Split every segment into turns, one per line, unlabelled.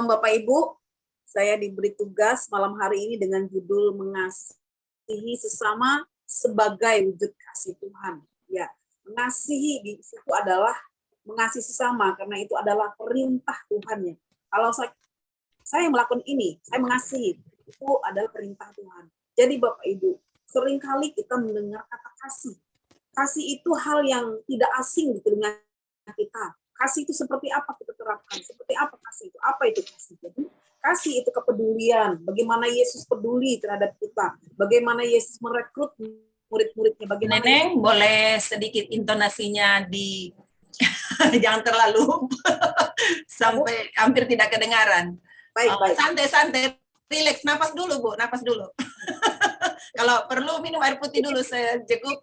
Shalom Bapak Ibu, saya diberi tugas malam hari ini dengan judul mengasihi sesama sebagai wujud kasih Tuhan. Ya, mengasihi di situ adalah mengasihi sesama karena itu adalah perintah Tuhan ya. Kalau saya melakukan ini, saya mengasihi, itu adalah perintah Tuhan. Jadi Bapak Ibu, seringkali kita mendengar kata kasih. Kasih itu hal yang tidak asing di telinga kita. Kasih itu seperti apa kita terapkan? Seperti apa kasih itu? Apa itu kasih? Jadi, kasih itu kepedulian. Bagaimana Yesus peduli terhadap kita. Bagaimana Yesus merekrut murid-muridnya. Bagaimana
Neneng, boleh sedikit intonasinya di jangan terlalu sampai hampir tidak kedengaran.
Baik.
Santai-santai, relax, napas dulu Bu, napas dulu. Kalau perlu minum air putih dulu sejegup.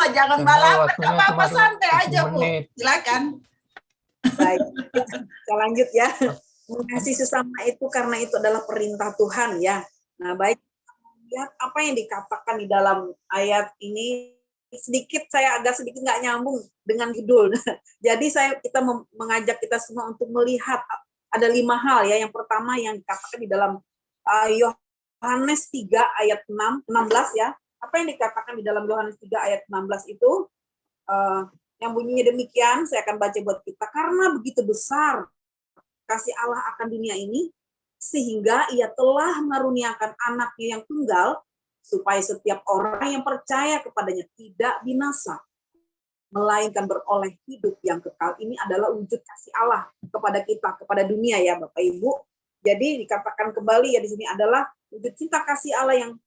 Jangan balapan, nggak apa-apa, santai aja Bu. Silakan.
Baik, kita lanjut ya. Mengasihi sesama itu karena itu adalah perintah Tuhan ya. Nah baik, lihat apa yang dikatakan di dalam ayat ini. Saya agak sedikit nggak nyambung dengan judul. Jadi kita mengajak kita semua untuk melihat ada 5 hal ya. Yang pertama yang dikatakan di dalam Yohanes 3 ayat 16 ya. Apa yang dikatakan di dalam Yohanes 3 ayat 16 itu yang bunyinya demikian, saya akan baca buat kita. Karena begitu besar kasih Allah akan dunia ini, sehingga ia telah mengaruniakan anaknya yang tunggal, supaya setiap orang yang percaya kepadanya tidak binasa, melainkan beroleh hidup yang kekal. Ini adalah wujud kasih Allah kepada kita, kepada dunia ya Bapak Ibu. Jadi dikatakan kembali ya di sini adalah wujud cinta kasih Allah yang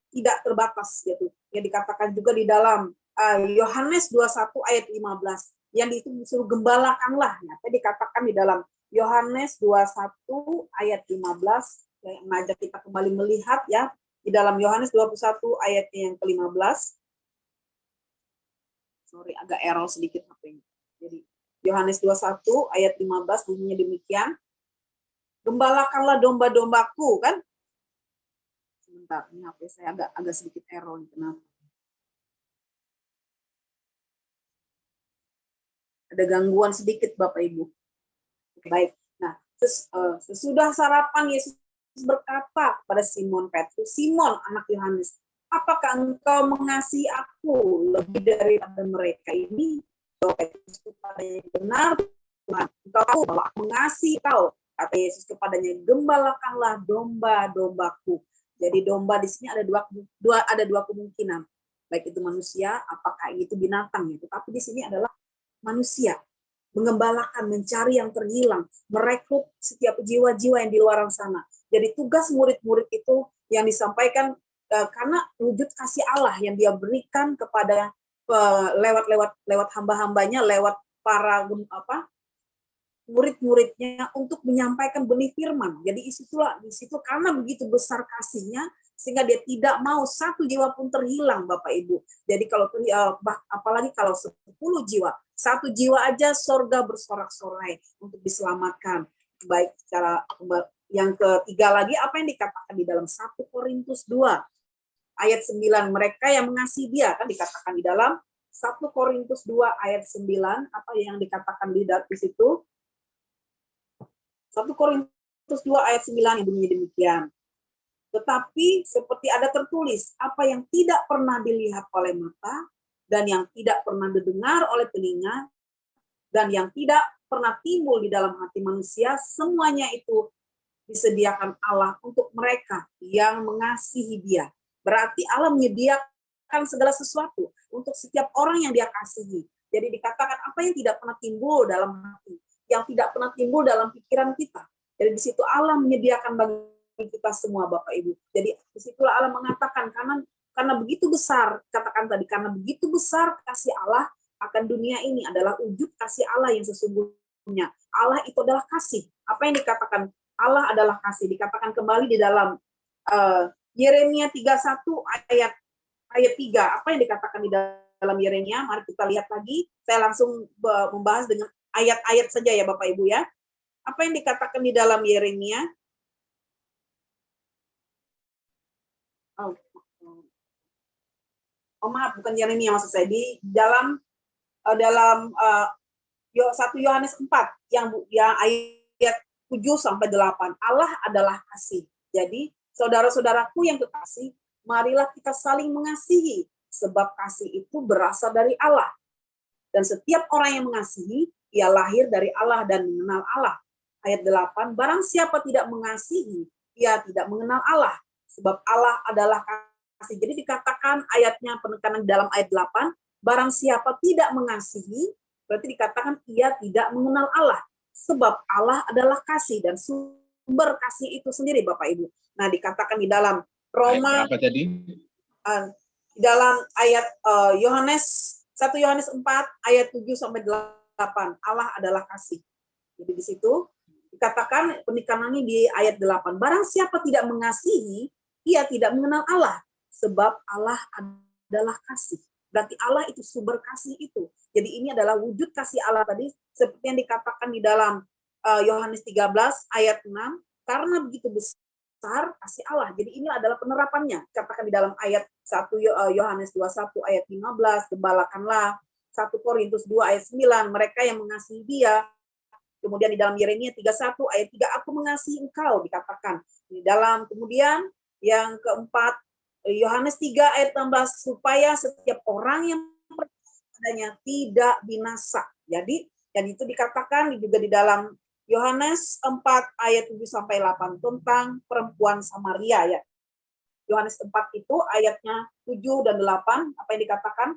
tidak terbatas gitu. Yang dikatakan juga di dalam Yohanes 21 ayat 15 yang itu disuruh gembalakanlah. Nah, tadi dikatakan di dalam Yohanes 21 ayat 15 yang mengajak kita kembali melihat ya di dalam Yohanes 21 ayat yang ke-15. Sorry agak error sedikit HP-nya. Jadi Yohanes 21 ayat 15 bunyinya demikian. Gembalakanlah domba-dombaku kan? Sebentar, ini HP saya agak sedikit error. Kenapa? Ada gangguan sedikit Bapak Ibu. Baik. Nah, sesudah sarapan Yesus berkata kepada Simon Petrus, Simon anak Yohanes, apakah engkau mengasihi aku lebih daripada mereka ini? Petrus kepadanya, benar Tuhan, engkau tahu bahwa aku mengasihi kau. Kata Yesus kepadanya, gembalakanlah domba-dombaku. Jadi domba di sini ada dua kemungkinan. Baik itu manusia, apakah itu binatang. Tetapi di sini adalah manusia, mengembalakan, mencari yang terhilang, merekrut setiap jiwa-jiwa yang di luar sana. Jadi tugas murid-murid itu yang disampaikan karena wujud kasih Allah yang dia berikan kepada lewat hamba-hambanya, lewat para murid-muridnya untuk menyampaikan benih firman. Jadi di situ karena begitu besar kasihnya sehingga dia tidak mau satu jiwa pun terhilang Bapak Ibu. Jadi kalau apalagi kalau 10 jiwa, satu jiwa aja sorga bersorak-sorai untuk diselamatkan. Baik secara yang ketiga lagi apa yang dikatakan di dalam 1 Korintus 2 ayat 9, mereka yang mengasihi dia kan dikatakan di dalam 1 Korintus 2 ayat 9, apa yang dikatakan di situ? 1 Korintus 2 ayat 9 yang bunyinya demikian. Tetapi seperti ada tertulis, apa yang tidak pernah dilihat oleh mata, dan yang tidak pernah didengar oleh telinga, dan yang tidak pernah timbul di dalam hati manusia, semuanya itu disediakan Allah untuk mereka yang mengasihi dia. Berarti Allah menyediakan segala sesuatu untuk setiap orang yang dia kasihi. Jadi dikatakan apa yang tidak pernah timbul dalam hati, yang tidak pernah timbul dalam pikiran kita. Jadi di situ Allah menyediakan bagi kita semua Bapak Ibu. Jadi disitulah Allah mengatakan karena begitu besar, katakan tadi, karena begitu besar kasih Allah akan dunia ini adalah wujud kasih Allah yang sesungguhnya. Allah itu adalah kasih. Apa yang dikatakan Allah adalah kasih dikatakan kembali di dalam Yeremia 31 ayat 3. Apa yang dikatakan di dalam Yeremia? Mari kita lihat lagi. Saya langsung membahas dengan ayat-ayat saja ya Bapak Ibu ya. Apa yang dikatakan di dalam Yeremia? Maaf, bukan Yeremia maksud saya. Di dalam 1 Yohanes 4 yang ayat 7-8. Allah adalah kasih. Jadi, saudara-saudaraku yang kekasih, marilah kita saling mengasihi, sebab kasih itu berasal dari Allah. Dan setiap orang yang mengasihi, ia lahir dari Allah dan mengenal Allah. Ayat 8, barang siapa tidak mengasihi, ia tidak mengenal Allah, sebab Allah adalah kasih. Jadi dikatakan ayatnya, penekanan dalam ayat 8, barang siapa tidak mengasihi, berarti dikatakan ia tidak mengenal Allah, sebab Allah adalah kasih, dan sumber kasih itu sendiri, Bapak Ibu. Nah, dikatakan di dalam Roma,
apa tadi?
Dalam ayat Yohanes 1 Yohanes 4 ayat 7-8, Allah adalah kasih. Jadi di situ dikatakan penekanannya di ayat 8, barang siapa tidak mengasihi, ia tidak mengenal Allah, sebab Allah adalah kasih. Berarti Allah itu sumber kasih itu. Jadi ini adalah wujud kasih Allah tadi, seperti yang dikatakan di dalam Yohanes 13 ayat 6, karena begitu besar kasih Allah. Jadi ini adalah penerapannya. Katakan di dalam ayat 1 Yohanes 21 ayat 15, gembalakanlah. 1 Korintus 2 ayat 9, mereka yang mengasihi Dia. Kemudian di dalam Yeremia 31 ayat 3, aku mengasihi engkau, dikatakan. Di dalam kemudian yang keempat, Yohanes 3 ayat 16, supaya setiap orang yang percaya padanya tidak binasa. Jadi yang itu dikatakan juga di dalam Yohanes 4 ayat 7-8 tentang perempuan Samaria ya. Yohanes 4 itu ayatnya 7 dan 8, apa yang dikatakan?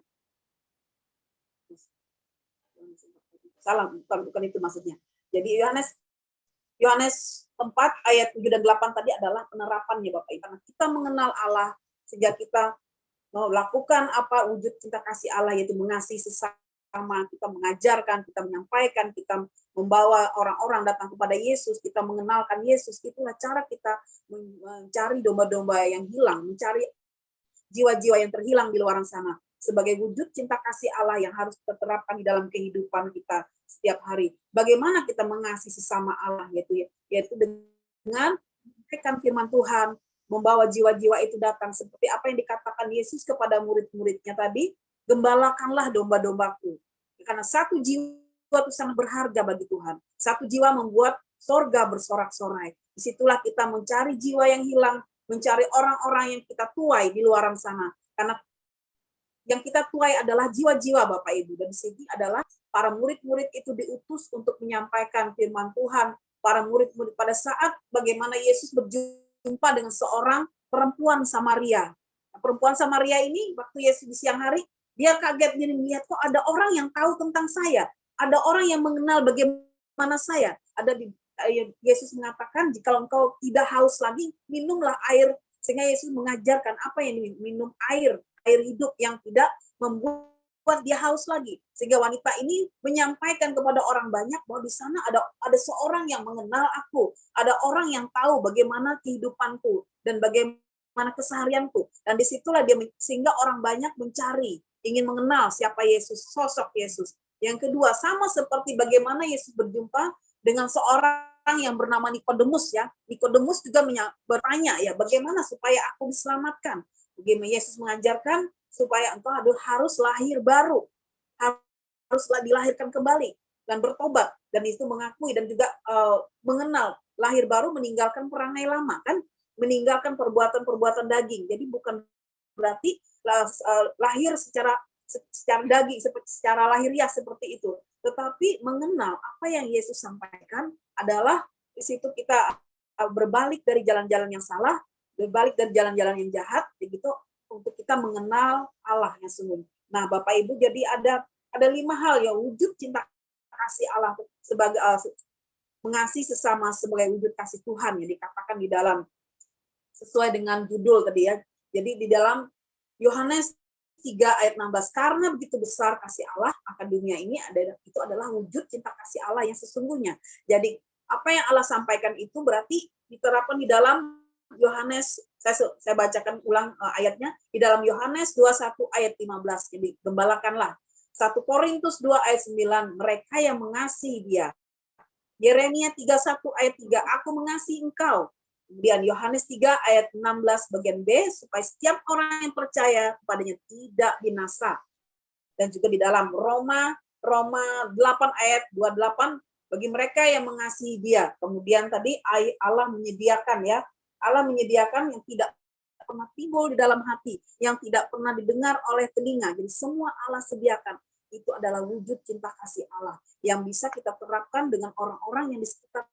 Salah, bukan itu maksudnya. Jadi Yohanes 4 ayat 7 dan 8 tadi adalah penerapannya Bapak Ibu. Karena kita mengenal Allah sehingga kita melakukan apa wujud cinta kasih Allah, yaitu mengasihi sesama, kita mengajarkan, kita menyampaikan, kita membawa orang-orang datang kepada Yesus, kita mengenalkan Yesus. Itulah cara kita mencari domba-domba yang hilang, mencari jiwa-jiwa yang terhilang di luar sana. Sebagai wujud cinta kasih Allah yang harus kita terapkan di dalam kehidupan kita setiap hari. Bagaimana kita mengasihi sesama Allah, yaitu dengan memberikan firman Tuhan, membawa jiwa-jiwa itu datang. Seperti apa yang dikatakan Yesus kepada murid-muridnya tadi, gembalakanlah domba-dombaku. Karena satu jiwa itu sangat berharga bagi Tuhan. Satu jiwa membuat sorga bersorak-sorai. Disitulah kita mencari jiwa yang hilang, mencari orang-orang yang kita tuai di luar sana. Karena yang kita tuai adalah jiwa-jiwa Bapak Ibu. Dan di sini adalah para murid-murid itu diutus untuk menyampaikan firman Tuhan. Para murid-murid pada saat bagaimana Yesus berjumpa dengan seorang perempuan Samaria. Nah, perempuan Samaria ini waktu Yesus di siang hari, dia kaget, dia melihat kok ada orang yang tahu tentang saya. Ada orang yang mengenal bagaimana saya. Yesus mengatakan, jika engkau tidak haus lagi, minumlah air. Sehingga Yesus mengajarkan apa yang minum air hidup yang tidak membuat dia haus lagi. Sehingga wanita ini menyampaikan kepada orang banyak bahwa di sana ada seorang yang mengenal aku, ada orang yang tahu bagaimana kehidupanku dan bagaimana keseharianku. Dan disitulah dia, sehingga orang banyak mencari, ingin mengenal siapa Yesus, sosok Yesus. Yang kedua, sama seperti bagaimana Yesus berjumpa dengan seorang yang bernama Nikodemus ya. Nikodemus juga bertanya ya, bagaimana supaya aku diselamatkan? Bagaimana Yesus mengajarkan supaya engkau harus lahir baru, haruslah dilahirkan kembali dan bertobat, dan itu mengakui dan juga mengenal lahir baru, meninggalkan perangai lama kan, meninggalkan perbuatan-perbuatan daging. Jadi bukan berarti lahir secara daging, secara lahiriah seperti itu, tetapi mengenal apa yang Yesus sampaikan adalah di situ kita berbalik dari jalan-jalan yang salah, berbalik dari jalan-jalan yang jahat, begitu untuk kita mengenal Allah yang sungguh. Nah, Bapak Ibu, jadi ada 5 hal ya wujud cinta kasih Allah sebagai mengasihi sesama sebagai wujud kasih Tuhan yang dikatakan di dalam sesuai dengan judul tadi ya. Jadi di dalam Yohanes 3 ayat 16, karena begitu besar kasih Allah akan dunia ini, itu adalah wujud cinta kasih Allah yang sesungguhnya. Jadi apa yang Allah sampaikan itu berarti diterapkan di dalam Yohanes, saya bacakan ulang ayatnya, di dalam Yohanes 21 ayat 15, jadi gembalakanlah. 1 Korintus 2 ayat 9, mereka yang mengasihi Dia. Yeremia 31 ayat 3, aku mengasihi engkau. Kemudian Yohanes 3 ayat 16 bagian B, supaya setiap orang yang percaya kepadanya tidak binasa. Dan juga di dalam Roma 8 ayat 28, bagi mereka yang mengasihi Dia. Kemudian tadi Allah menyediakan ya, Allah menyediakan yang tidak pernah timbul di dalam hati, yang tidak pernah didengar oleh telinga. Jadi semua Allah sediakan. Itu adalah wujud cinta kasih Allah yang bisa kita terapkan dengan orang-orang yang di sekitar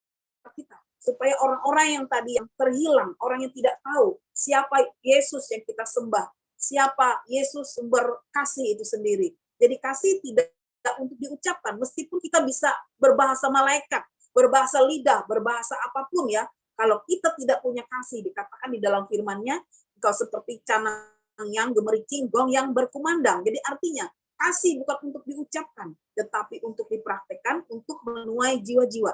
kita. Supaya orang-orang yang tadi yang terhilang, orang yang tidak tahu siapa Yesus yang kita sembah, siapa Yesus sumber kasih itu sendiri. Jadi kasih tidak untuk diucapkan, meskipun kita bisa berbahasa malaikat, berbahasa lidah, berbahasa apapun ya. Kalau kita tidak punya kasih, dikatakan di dalam firman-Nya, engkau seperti canang yang gemericing, gong yang berkumandang. Jadi artinya, kasih bukan untuk diucapkan, tetapi untuk dipraktekkan, untuk menuai jiwa-jiwa.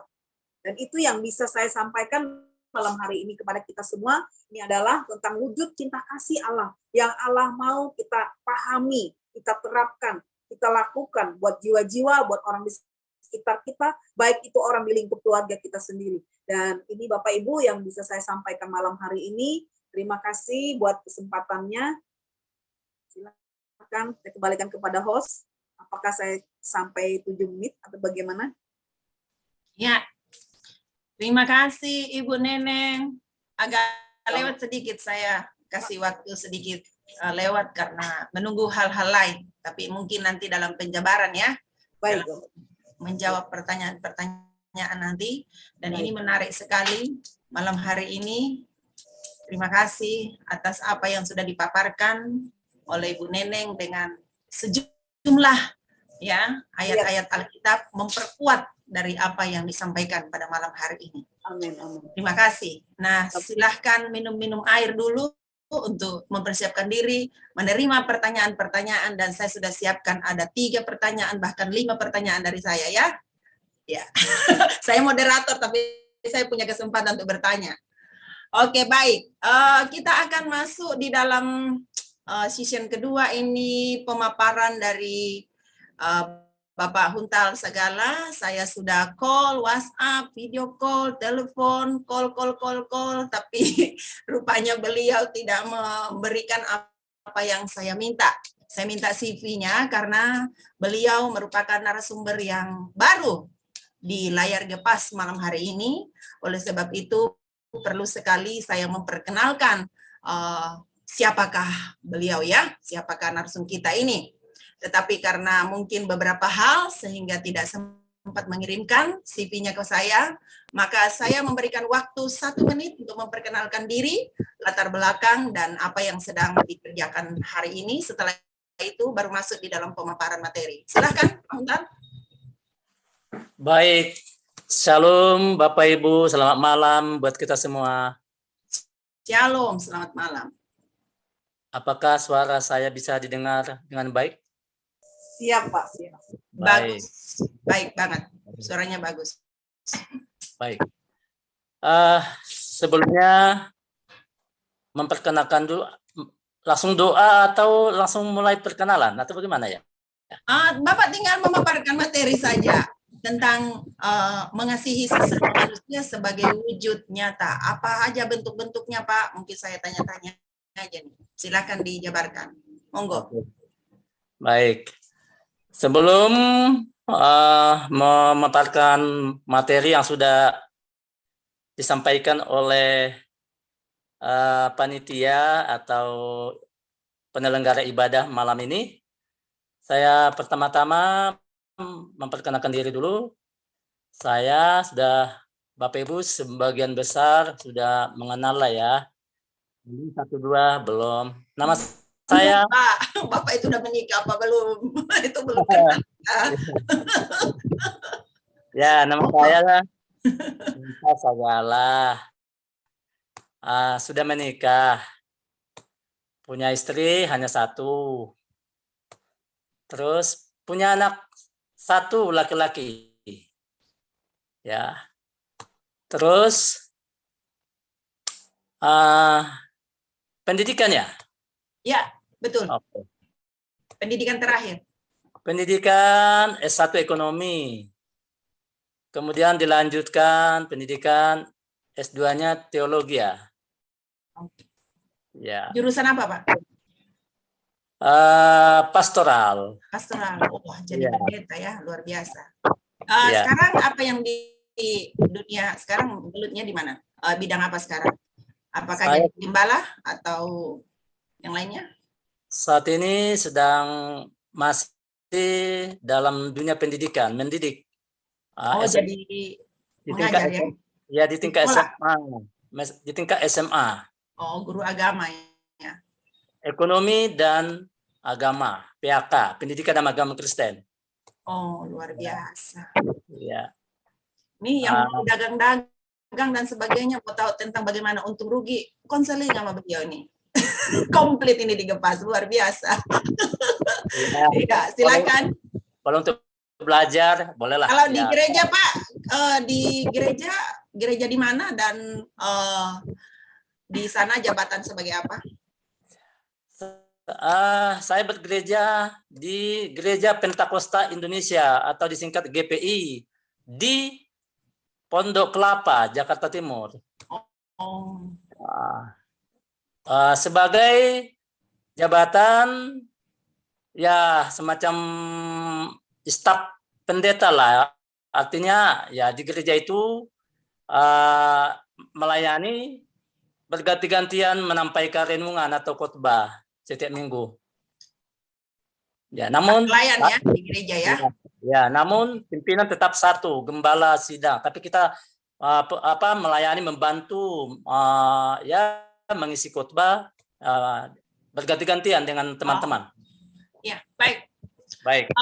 Dan itu yang bisa saya sampaikan malam hari ini kepada kita semua. Ini adalah tentang wujud cinta kasih Allah, yang Allah mau kita pahami, kita terapkan, kita lakukan buat jiwa-jiwa, buat orang di sekitar kita, baik itu orang di lingkup keluarga kita sendiri. Dan ini Bapak Ibu yang bisa saya sampaikan malam hari ini. Terima kasih buat kesempatannya. Silakan saya kembalikan kepada host. Apakah saya sampai 7 menit atau bagaimana?
Ya, terima kasih Ibu Neneng. Agak lewat sedikit, saya kasih waktu sedikit lewat karena menunggu hal-hal lain. Tapi mungkin nanti dalam penjabaran ya.
Baik.
Menjawab pertanyaan-pertanyaan nanti. Dan ini menarik sekali malam hari ini. Terima kasih atas apa yang sudah dipaparkan oleh Ibu Neneng dengan sejumlah ya ayat-ayat Alkitab memperkuat dari apa yang disampaikan pada malam hari ini.
Amin, amin.
Terima kasih. Nah, silahkan minum-minum air dulu untuk mempersiapkan diri, menerima pertanyaan-pertanyaan, dan saya sudah siapkan ada 3 pertanyaan, bahkan 5 pertanyaan dari saya ya. Ya, saya moderator tapi saya punya kesempatan untuk bertanya. Oke, baik. Kita akan masuk di dalam season kedua ini, pemaparan dari Bapak Huntal Sagala. Saya sudah call, WhatsApp, video call, telepon, call, tapi rupanya beliau tidak memberikan apa yang saya minta. Saya minta CV-nya karena beliau merupakan narasumber yang baru di layar Gepas malam hari ini. Oleh sebab itu, perlu sekali saya memperkenalkan siapakah beliau ya, siapakah narasumber kita ini. Tetapi karena mungkin beberapa hal sehingga tidak sempat mengirimkan CV-nya ke saya, maka saya memberikan waktu 1 menit untuk memperkenalkan diri, latar belakang, dan apa yang sedang dikerjakan hari ini. Setelah itu baru masuk di dalam pemaparan materi. Silahkan, Pak Huntal.
Baik. Shalom Bapak Ibu, selamat malam buat kita semua.
Shalom, selamat malam.
Apakah suara saya bisa didengar dengan baik?
Siap, Pak. Siap.
Bagus, baik banget. Suaranya bagus.
Baik. Sebelumnya memperkenalkan dulu, langsung doa atau langsung mulai perkenalan atau bagaimana ya?
Bapak tinggal memaparkan materi saja tentang mengasihi sesama manusia sebagai wujud nyata. Apa aja bentuk-bentuknya, Pak? Mungkin saya tanya-tanya aja nih. Silakan dijabarkan. Monggo.
Baik. Sebelum memaparkan materi yang sudah disampaikan oleh panitia atau penyelenggara ibadah malam ini, saya pertama-tama memperkenalkan diri dulu. Saya sudah, Bapak Ibu sebagian besar sudah mengenal lah ya. Ini 1, 2 belum. Nama saya
Pak, Bapak itu udah menikah apa belum? Itu belum kenal.
Ya, nama saya Huntal Sagala. Sudah menikah. Punya istri hanya 1. Terus punya anak 1 laki-laki. Ya. Terus pendidikan ya?
Ya, betul.
Oke.
Pendidikan terakhir.
Pendidikan S1 ekonomi. Kemudian dilanjutkan pendidikan S2-nya teologi ya. Ya.
Jurusan apa, Pak?
Pastoral.
Pastoral. Wah, jadi pendeta ya, luar biasa.
Ya.
Sekarang apa yang di dunia sekarang gelutnya di mana? Bidang apa sekarang? Apakah
Saya
jadi gembala atau yang lainnya?
saat ini sedang masih dalam dunia pendidikan, mendidik.
Oh,
SM
jadi
di tingkat
mengajar ya
ya di
di
tingkat
sekolah.
SMA, di tingkat SMA,
Oh, guru agama ya.
ekonomi dan agama, PAK, pendidikan dan agama Kristen.
Oh, luar biasa.
Ya.
Nih yang mau dagang dan sebagainya, mau tahu tentang bagaimana untung rugi, konseling sama beliau nih. Komplit ini digepas, luar biasa. Ya, silakan.
Kalau untuk belajar, bolehlah.
Kalau di
Ya.
gereja Pak, di gereja di mana dan di sana jabatan sebagai apa?
Saya bergereja di Gereja Pentakosta Indonesia atau disingkat GPI di Pondok Kelapa, Jakarta Timur.
Oh.
Sebagai jabatan ya semacam staf pendeta lah, artinya ya di gereja itu melayani berganti-gantian menampaikan renungan atau khotbah setiap minggu. Ya, namun
pelayan ya di gereja ya.
Ya, namun pimpinan tetap satu, gembala sidang. Tapi kita melayani, membantu ya mengisi khotbah berganti-gantian dengan teman-teman.
Ya, baik.
Baik.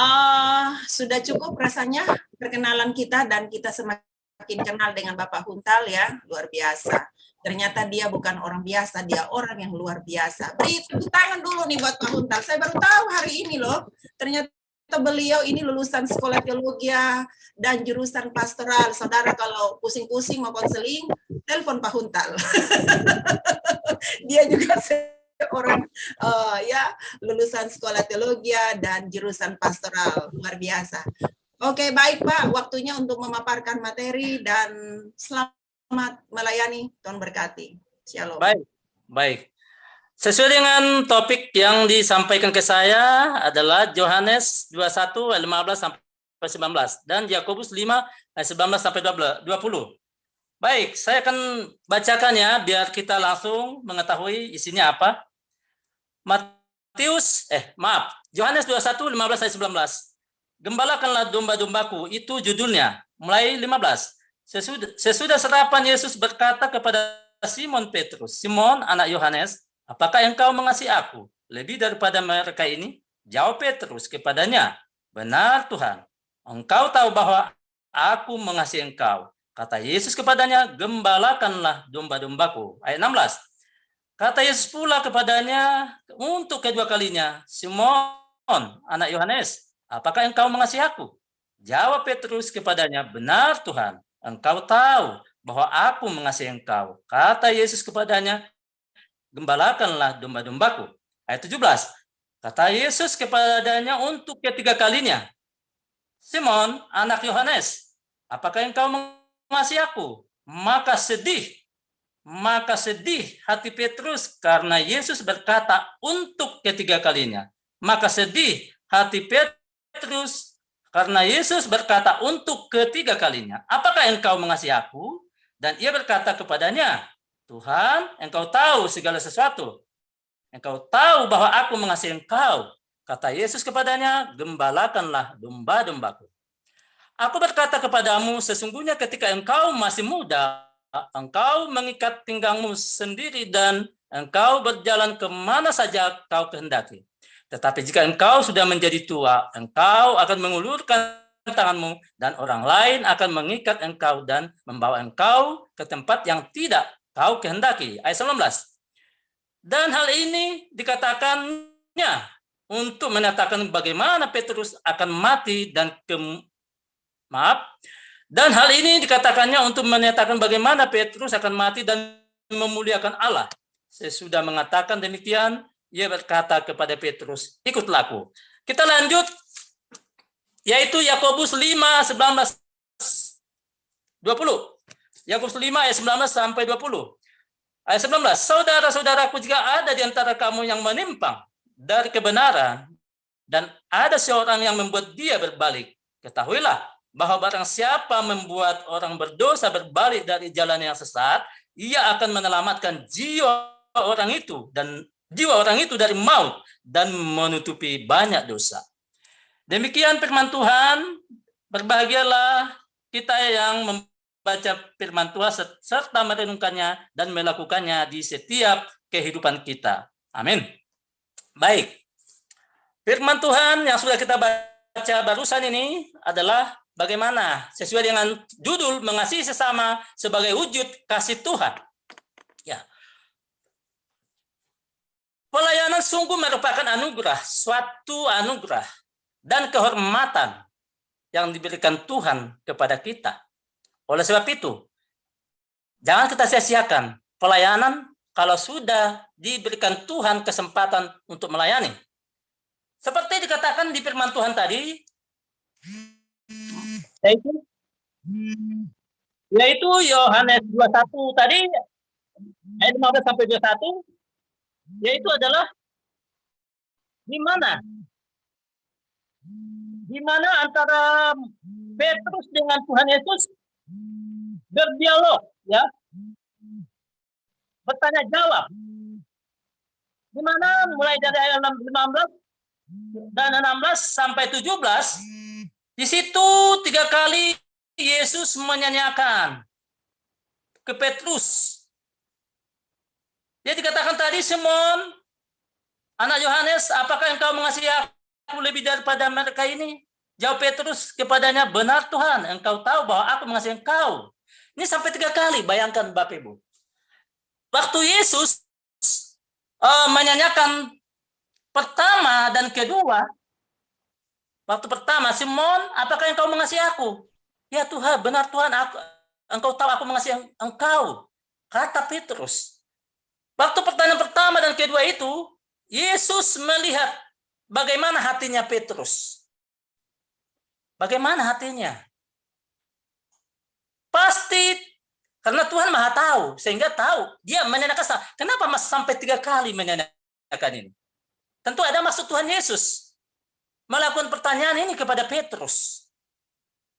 Sudah cukup rasanya perkenalan kita dan kita semakin kenal dengan Bapak Huntal ya, luar biasa. Ternyata dia bukan orang biasa, dia orang yang luar biasa. Beri tepuk tangan dulu nih buat Pak Huntal. Saya baru tahu hari ini loh, ternyata beliau ini lulusan sekolah teologi dan jurusan pastoral. Saudara kalau pusing-pusing mau konseling, telepon Pak Huntal. Dia juga seorang ya lulusan sekolah teologi dan jurusan pastoral, luar biasa. Oke, baik Pak, waktunya untuk memaparkan materi dan selamat melayani, Tuhan berkati. Shalom.
Baik. Sesuai dengan topik yang disampaikan ke saya adalah Yohanes 21 ayat 15 sampai 19 dan Yakobus 5 ayat 19 sampai 20. Baik, saya akan bacakan ya biar kita langsung mengetahui isinya apa. Yohanes 21 15 ayat 19. Gembalakanlah domba-dombaku, itu judulnya. Mulai 15. Sesudah serapan Yesus berkata kepada Simon Petrus, Simon anak Yohanes, apakah engkau mengasihi aku lebih daripada mereka ini? Jawab Petrus kepadanya, benar Tuhan, engkau tahu bahwa aku mengasihi engkau. Kata Yesus kepadanya, gembalakanlah domba-dombaku. Ayat 16. Kata Yesus pula kepadanya untuk kedua kalinya, Simon anak Yohanes, apakah engkau mengasihi aku? Jawab Petrus kepadanya, benar Tuhan, engkau tahu bahwa aku mengasihi engkau. Kata Yesus kepadanya, gembalakanlah domba-dombaku. Ayat 17. Kata Yesus kepadanya untuk ketiga kalinya, Simon, anak Yohanes, apakah engkau mengasihi aku? Maka sedih hati Petrus karena Yesus berkata untuk ketiga kalinya. Maka sedih hati Petrus karena Yesus berkata untuk ketiga kalinya, apakah engkau mengasihi aku? Dan ia berkata kepadanya, Tuhan, engkau tahu segala sesuatu. Engkau tahu bahwa aku mengasihi engkau. Kata Yesus kepadanya, gembalakanlah domba-dombaku. Aku berkata kepadamu, sesungguhnya ketika engkau masih muda, engkau mengikat pinggangmu sendiri dan engkau berjalan kemana saja kau kehendaki. Tetapi jika engkau sudah menjadi tua, engkau akan mengulurkan tanganmu dan orang lain akan mengikat engkau dan membawa engkau ke tempat yang tidak kau kehendaki. Ayat 19. Dan hal ini dikatakannya untuk menyatakan bagaimana Petrus akan mati dan dan hal ini dikatakannya untuk menyatakan bagaimana Petrus akan mati dan memuliakan Allah. Sesudah mengatakan demikian, ia berkata kepada Petrus, ikutlah aku. Kita lanjut, yaitu Yakobus 5, 19, 20. Yakobus 5 ayat 19 sampai 20. Ayat 19, saudara-saudaraku, jika ada di antara kamu yang menyimpang dari kebenaran, dan ada seorang yang membuat dia berbalik, ketahuilah bahwa barang siapa membuat orang berdosa berbalik dari jalan yang sesat, ia akan menyelamatkan jiwa orang itu dari maut dan menutupi banyak dosa. Demikian firman Tuhan. Berbahagialah kita yang membaca firman Tuhan serta merenungkannya dan melakukannya di setiap kehidupan kita. Amin. Baik. Firman Tuhan yang sudah kita baca barusan ini adalah bagaimana sesuai dengan judul mengasihi sesama sebagai wujud kasih Tuhan. Ya. Pelayanan sungguh merupakan anugerah, suatu anugerah dan kehormatan yang diberikan Tuhan kepada kita. Oleh sebab itu, jangan kita sia-siakan pelayanan kalau sudah diberikan Tuhan kesempatan untuk melayani. Seperti dikatakan di firman Tuhan tadi, yaitu Yohanes 21 tadi, ayat 15 sampai 21, yaitu adalah di mana antara Petrus dengan Tuhan Yesus berdialog, ya, bertanya jawab. Di mana mulai dari ayat 15 dan 16 sampai 17, di situ 3 kali Yesus menyanyiakan ke Petrus. Dia dikatakan tadi, Simon, anak Yohanes, apakah engkau mengasihi aku lebih daripada mereka ini? Jawab Petrus kepadanya, benar Tuhan, engkau tahu bahwa aku mengasihi engkau. Ini sampai 3 kali, bayangkan Bapak Ibu. Waktu Yesus menyanyiakan pertama dan kedua, waktu pertama, Simon, apakah engkau mengasihi aku? Ya Tuhan, benar Tuhan, engkau tahu aku mengasihi engkau, kata Petrus. Waktu pertanyaan pertama dan kedua itu, Yesus melihat bagaimana hatinya Petrus. Bagaimana hatinya? Pasti karena Tuhan Maha tahu, sehingga tahu. Dia menanyakan, kenapa Mas sampai 3 kali menanyakan ini? Tentu ada maksud Tuhan Yesus melakukan pertanyaan ini kepada Petrus.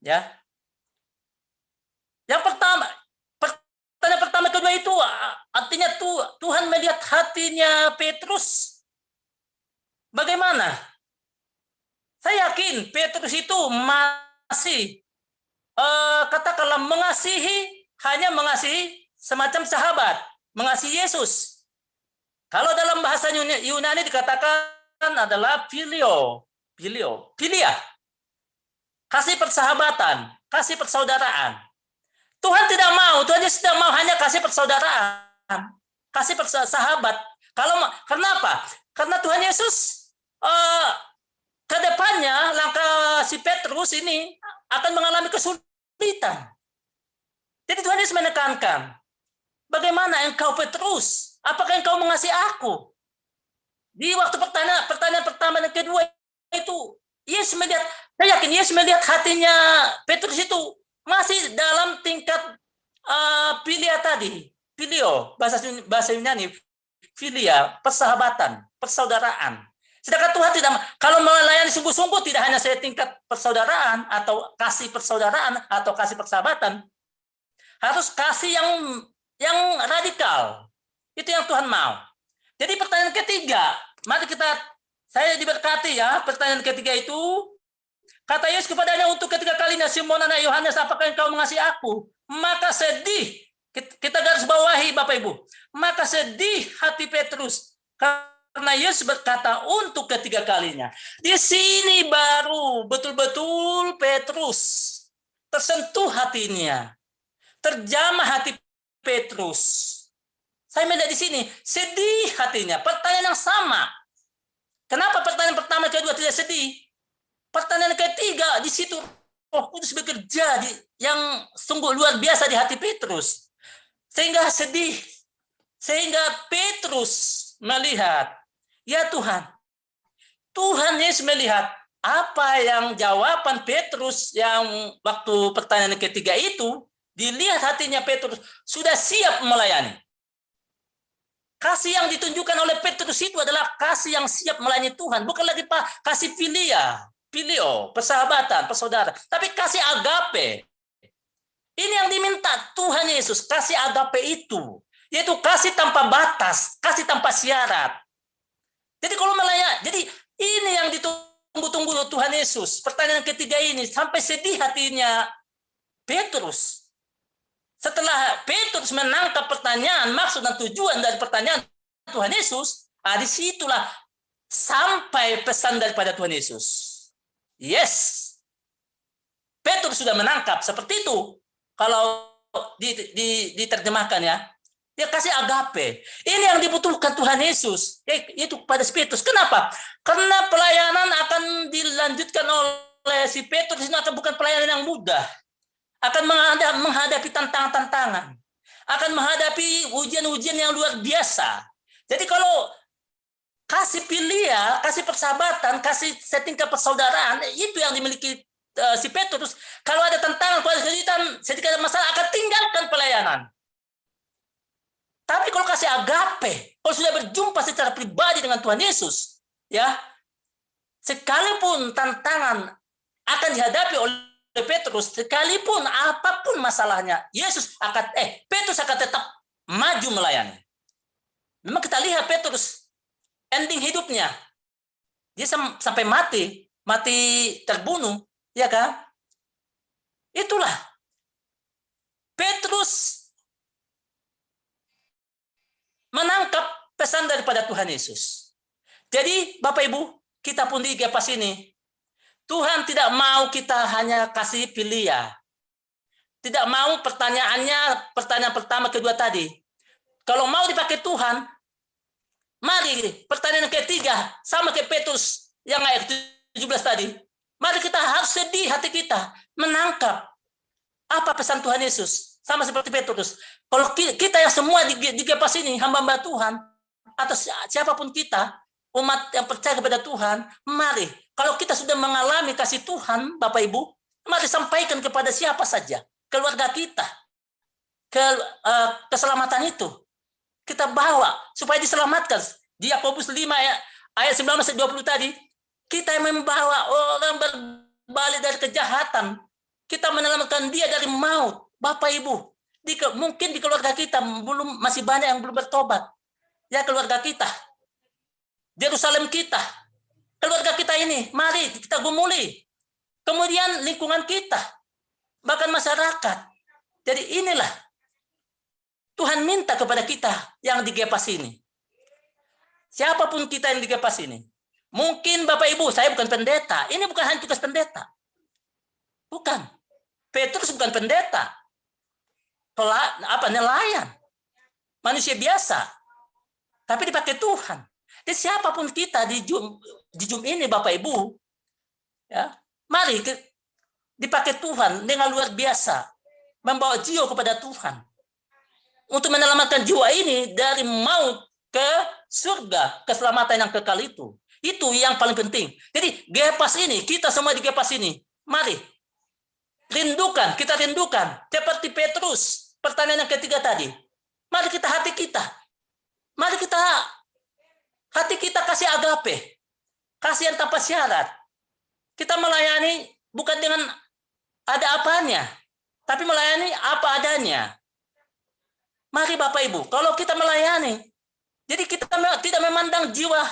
Ya. Yang pertama, pertanyaan pertama kedua itu artinya Tuhan melihat hatinya Petrus. Bagaimana? Saya yakin Petrus itu masih katakanlah hanya mengasihi semacam sahabat, mengasihi Yesus. Kalau dalam bahasa Yunani dikatakan adalah philia. Kasih persahabatan, kasih persaudaraan. Tuhan tidak mau, Tuhan Yesus tidak mau hanya kasih persaudaraan, kasih persahabat. Kenapa? Karena Tuhan Yesus ke depannya langkah si Petrus ini akan mengalami kesulitan. Jadi Tuhan Yesus menekankan, bagaimana engkau Petrus? Apakah engkau mengasihi aku? Di waktu pertanyaan pertama dan kedua itu, Yesus melihat, saya yakin Yesus melihat hatinya Petrus itu masih dalam tingkat philia tadi. Philio, bahasa Yunani, philia, persahabatan, persaudaraan. Sedangkan Tuhan tidak, kalau melayani sungguh-sungguh tidak hanya saya tingkat persaudaraan atau kasih persaudaraan atau kasih persahabatan, harus kasih yang radikal. Itu yang Tuhan mau. Jadi pertanyaan ketiga, mari saya diberkati ya. Pertanyaan ketiga itu, kata Yesus kepadanya untuk ketiga kalinya, Simon anak Yohanes, apakah engkau mengasihi aku? Maka sedih, kita garis bawahi Bapak Ibu, maka sedih hati Petrus karena Yesus berkata untuk ketiga kalinya. Di sini baru betul-betul Petrus tersentuh hatinya, terjamah hati Petrus. Saya melihat di sini sedih hatinya. Pertanyaan yang sama. Kenapa pertanyaan pertama kedua tidak sedih? Pertanyaan ketiga di situ Roh Kudus bekerja yang sungguh luar biasa di hati Petrus. Sehingga sedih. Sehingga Petrus melihat, ya Tuhan. Tuhan Yesus melihat apa yang jawaban Petrus yang waktu pertanyaan ketiga itu, dilihat hatinya Petrus sudah siap melayani. Kasih yang ditunjukkan oleh Petrus itu adalah kasih yang siap melayani Tuhan. Bukan lagi kasih philia. filio, persahabatan, persaudara. Tapi kasih agape. Ini yang diminta Tuhan Yesus, kasih agape itu. Yaitu kasih tanpa batas, kasih tanpa syarat. Jadi kalau jadi ini yang ditunggu-tunggu Tuhan Yesus. Pertanyaan ketiga ini, sampai sedih hatinya Petrus. Setelah Petrus menangkap pertanyaan, maksud dan tujuan dari pertanyaan Tuhan Yesus, disitulah sampai pesan daripada Tuhan Yesus. Yes. Petrus sudah menangkap seperti itu. Kalau diterjemahkan ya. Dia kasih agape. Ini yang dibutuhkan Tuhan Yesus. Itu pada Petrus. Kenapa? Karena pelayanan akan dilanjutkan oleh si Petrus. Ini akan bukan pelayanan yang mudah. Akan menghadapi tantangan-tantangan. Akan menghadapi ujian-ujian yang luar biasa. Jadi kalau kasih filia, kasih persahabatan, kasih setingkat persaudaraan, itu yang dimiliki si Petrus. Kalau ada tantangan, kalau ada kesulitan, sedikit masalah, akan tinggalkan pelayanan. Tapi kalau kasih agape, kalau sudah berjumpa secara pribadi dengan Tuhan Yesus, ya, sekalipun tantangan akan dihadapi oleh Petrus, sekalipun apapun masalahnya, Petrus akan tetap maju melayani. Memang kita lihat Petrus ending hidupnya, dia sampai mati terbunuh, ya kan? Itulah Petrus menangkap pesan daripada Tuhan Yesus. Jadi Bapak Ibu, kita pun di Gepas ini, Tuhan tidak mau kita hanya kasih filia. Tidak mau pertanyaan pertama, kedua tadi. Kalau mau dipakai Tuhan, mari pertanyaan ketiga, sama kayak Petrus yang ayat 17 tadi. Mari kita harus sedih hati kita, menangkap apa pesan Tuhan Yesus. Sama seperti Petrus. Kalau kita yang semua di Gepas ini, hamba-hamba Tuhan, atau siapapun kita, umat yang percaya kepada Tuhan, mari, kalau kita sudah mengalami kasih Tuhan, Bapak Ibu, mari sampaikan kepada siapa saja, keluarga kita, keselamatan itu. Kita bawa, supaya diselamatkan. Di Yakobus 5 ayat 19-20 tadi, kita yang membawa orang berbalik dari kejahatan, kita menyelamatkan dia dari maut. Bapak Ibu, mungkin di keluarga kita masih banyak yang belum bertobat. Ya, keluarga kita, Yerusalem kita, keluarga kita ini, mari kita gumuli. Kemudian lingkungan kita, bahkan masyarakat. Jadi inilah Tuhan minta kepada kita yang di Gepas ini. Siapapun kita yang di Gepas ini. Mungkin Bapak Ibu, saya bukan pendeta. Ini bukan hanya tugas pendeta. Bukan. Petrus bukan pendeta. Nelayan, manusia biasa, tapi dipakai Tuhan. Jadi siapapun kita di Zoom ini, Bapak Ibu, ya, mari dipakai Tuhan dengan luar biasa, membawa jiwa kepada Tuhan untuk menyelamatkan jiwa ini dari maut ke surga, keselamatan yang kekal itu. Itu yang paling penting. Jadi Gepas ini, kita semua di Gepas ini, mari kita rindukan seperti Petrus. Pertanyaan yang ketiga tadi. Mari kita hati kita kasih agape. Kasih yang tanpa syarat. Kita melayani bukan dengan ada apanya, tapi melayani apa adanya. Mari Bapak Ibu, kalau kita melayani, jadi kita tidak memandang jiwa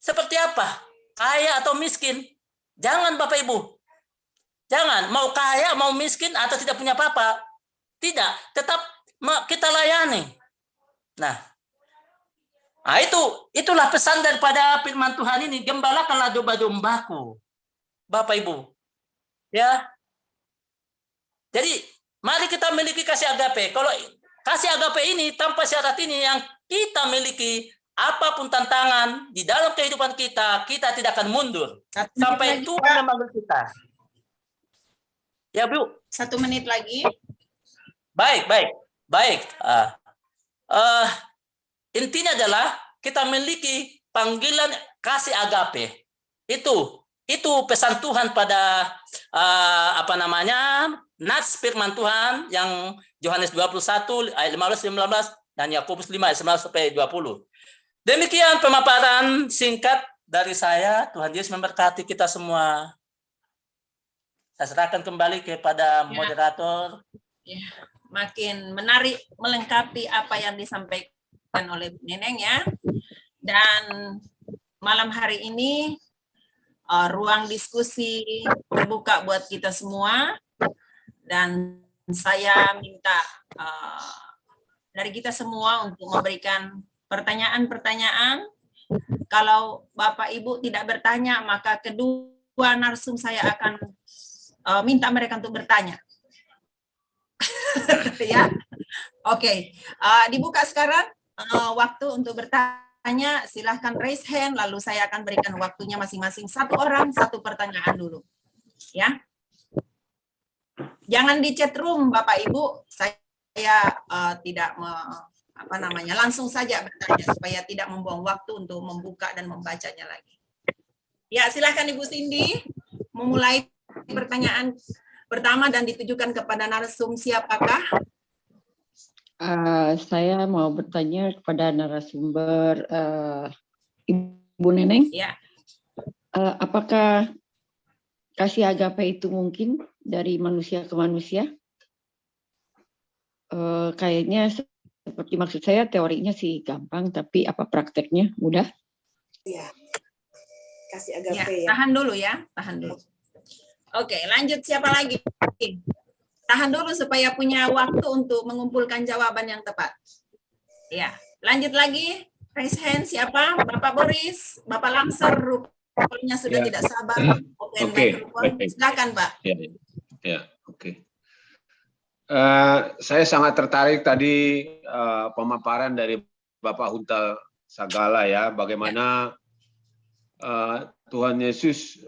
seperti apa, kaya atau miskin. Jangan Bapak Ibu. Jangan, mau kaya, mau miskin, atau tidak punya apa-apa. Tidak, tetap kita layani. Nah, itulah pesan daripada firman Tuhan ini. Gembalakanlah domba-dombaku, Bapak Ibu. Ya. Jadi, mari kita miliki kasih agape. Kalau kasih agape ini tanpa syarat ini yang kita miliki, apapun tantangan di dalam kehidupan kita, kita tidak akan mundur sampai Tuhan memanggil kita. Ya, Bu.
1 menit lagi.
Baik. Intinya adalah kita memiliki panggilan kasih agape. Itu pesan Tuhan pada nats firman Tuhan yang Yohanes 21 ayat 15-19 dan Yakobus 5 ayat 19-20. Demikian pemaparan singkat dari saya. Tuhan Yesus memberkati kita semua. Saya serahkan kembali kepada moderator.
Ya, makin menarik melengkapi apa yang disampaikan oleh Bu Neneng ya. Dan malam hari ini ruang diskusi terbuka buat kita semua, dan saya minta dari kita semua untuk memberikan pertanyaan-pertanyaan. Kalau Bapak Ibu tidak bertanya, maka kedua narsum saya akan minta mereka untuk bertanya. Ya, oke. Dibuka sekarang waktu untuk bertanya. Silahkan raise hand, lalu saya akan berikan waktunya masing-masing satu orang, satu pertanyaan dulu. Ya, jangan di chat room, Bapak Ibu. Saya tidak langsung saja bertanya supaya tidak membuang waktu untuk membuka dan membacanya lagi. Ya, silahkan Ibu Cindy memulai pertanyaan pertama dan ditujukan kepada narsum siapakah?
Saya mau bertanya kepada narasumber Ibu Neneng.
Ya.
Apakah kasih agape itu mungkin dari manusia ke manusia? Kayaknya seperti maksud saya, teorinya sih gampang, tapi apa prakteknya mudah?
Iya. Kasih agape
Ya, tahan dulu ya, tahan dulu. Oke, lanjut siapa lagi? Tahan dulu supaya punya waktu untuk mengumpulkan jawaban yang tepat. Ya, lanjut lagi. Raise hand siapa? Bapak Boris, Bapak Lamsar, rupanya sudah tidak sabar. Open microphone. Silakan, Pak.
Ya, oke. Saya sangat tertarik tadi pemaparan dari Bapak Huntal Sagala ya, bagaimana Tuhan Yesus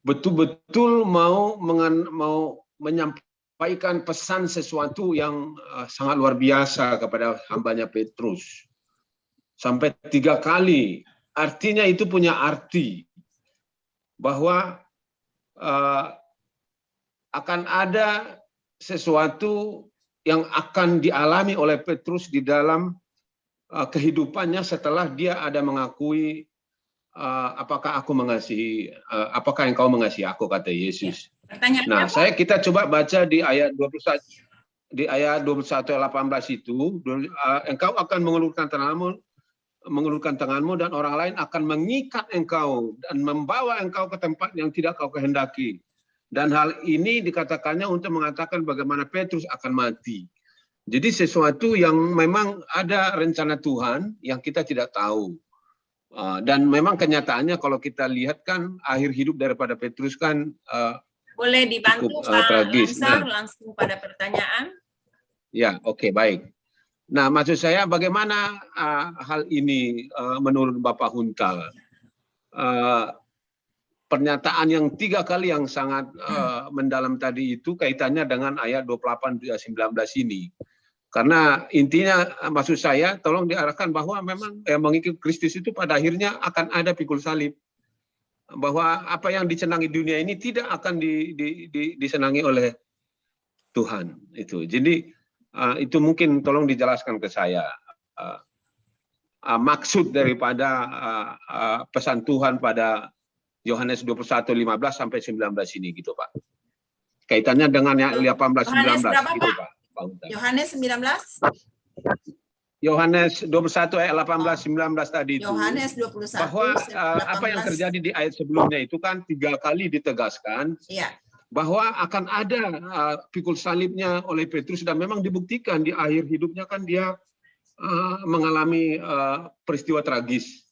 betul-betul mau menyampaikan pesan sesuatu yang sangat luar biasa kepada hambanya Petrus. Sampai 3 kali. Artinya itu punya arti bahwa akan ada sesuatu yang akan dialami oleh Petrus di dalam kehidupannya setelah dia ada mengakui apakah engkau mengasihi aku, kata Yesus. Nah, kita coba baca di ayat 21, di ayat 21 ayat 18 itu, engkau akan mengulurkan tanganmu dan orang lain akan mengikat engkau dan membawa engkau ke tempat yang tidak kau kehendaki. Dan hal ini dikatakannya untuk mengatakan bagaimana Petrus akan mati. Jadi sesuatu yang memang ada rencana Tuhan yang kita tidak tahu. Dan memang kenyataannya kalau kita lihat kan akhir hidup daripada Petrus kan
boleh dibantu
cukup
Pak
tragis.
Lamsar langsung pada pertanyaan.
Ya, oke, baik. Nah, maksud saya bagaimana hal ini menurut Bapak Huntal? Pernyataan yang 3 kali yang sangat mendalam tadi itu kaitannya dengan ayat 28-19 ini. Karena intinya maksud saya tolong diarahkan bahwa memang mengikut Kristus itu pada akhirnya akan ada pikul salib. Bahwa apa yang disenangi dunia ini tidak akan disenangi oleh Tuhan. Itu. Jadi itu mungkin tolong dijelaskan ke saya. Maksud daripada pesan Tuhan pada Yohanes 21:15 sampai 19 ini gitu, Pak. Kaitannya dengan yang 18-19 gitu, Pak.
Yohanes 19?
Yohanes 21 ayat 18-19 tadi itu.
Yohanes 21.
Bahwa apa yang terjadi di ayat sebelumnya itu kan 3 kali ditegaskan.
Iya.
Bahwa akan ada pikul salibnya oleh Petrus dan memang dibuktikan di akhir hidupnya kan dia mengalami peristiwa tragis.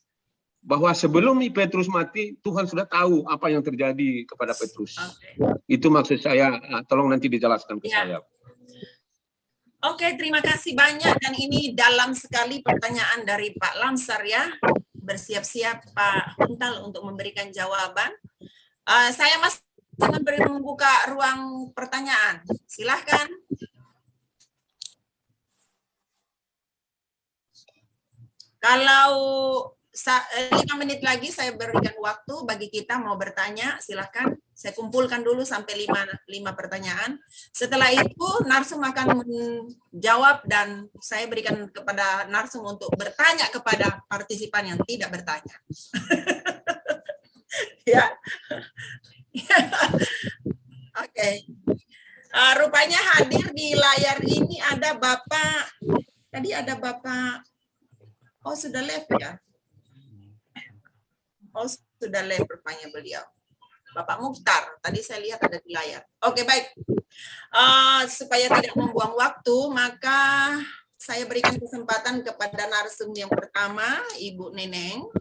Bahwa sebelum Petrus mati, Tuhan sudah tahu apa yang terjadi kepada Petrus. Okay. Itu maksud saya, tolong nanti dijelaskan ke saya.
Oke, terima kasih banyak. Dan ini dalam sekali pertanyaan dari Pak Lamsar ya. Bersiap-siap Pak Huntal untuk memberikan jawaban. Saya masih membuka ruang pertanyaan. Silahkan. Kalau 5 menit lagi saya berikan waktu bagi kita mau bertanya, silahkan. Saya kumpulkan dulu sampai 5 pertanyaan. Setelah itu narsum akan menjawab dan saya berikan kepada narsum untuk bertanya kepada partisipan yang tidak bertanya. Ya. Oke. Rupanya hadir di layar ini ada Bapak, tadi ada Bapak, oh sudah live ya? Oh sudah live rupanya beliau. Bapak Mukhtar, tadi saya lihat ada di layar. Oke, baik. Supaya tidak membuang waktu, maka saya berikan kesempatan kepada narasumber yang pertama, Ibu Neneng,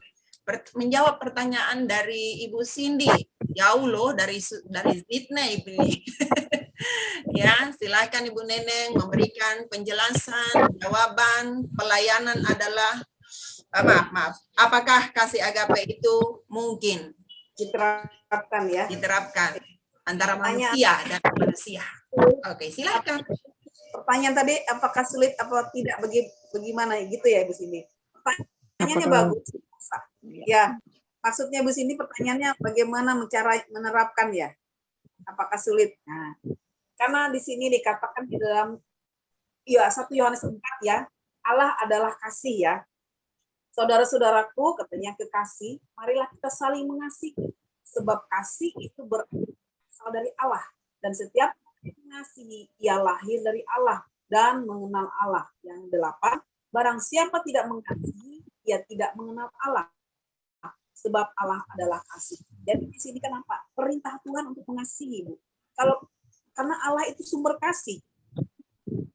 menjawab pertanyaan dari Ibu Cindy. Jauh loh dari Sydney ini. Ya, silakan Ibu Neneng memberikan penjelasan, jawaban, pelayanan adalah maaf. Apakah kasih agape itu mungkin
Diterapkan ya.
diterapkan antara manusia dan manusia? Oke, silakan.
Pertanyaan tadi apakah sulit apa tidak bagaimana gitu ya Bu Cindy? Pertanyaannya bagus. Ya, maksudnya Bu Cindy pertanyaannya bagaimana menerapkan ya? Apakah sulit? Nah, karena di sini dikatakan di dalam 1 Yohanes 4 ya, Allah adalah kasih ya. Saudara-saudaraku, katanya kekasih, marilah kita saling mengasihi. Sebab kasih itu berasal dari Allah. Dan setiap mengasihi, ia lahir dari Allah dan mengenal Allah. Yang 8, barang siapa tidak mengasihi, ia tidak mengenal Allah. Sebab Allah adalah kasih. Jadi di sini kenapa? Perintah Tuhan untuk mengasihi, Bu. Karena Allah itu sumber kasih.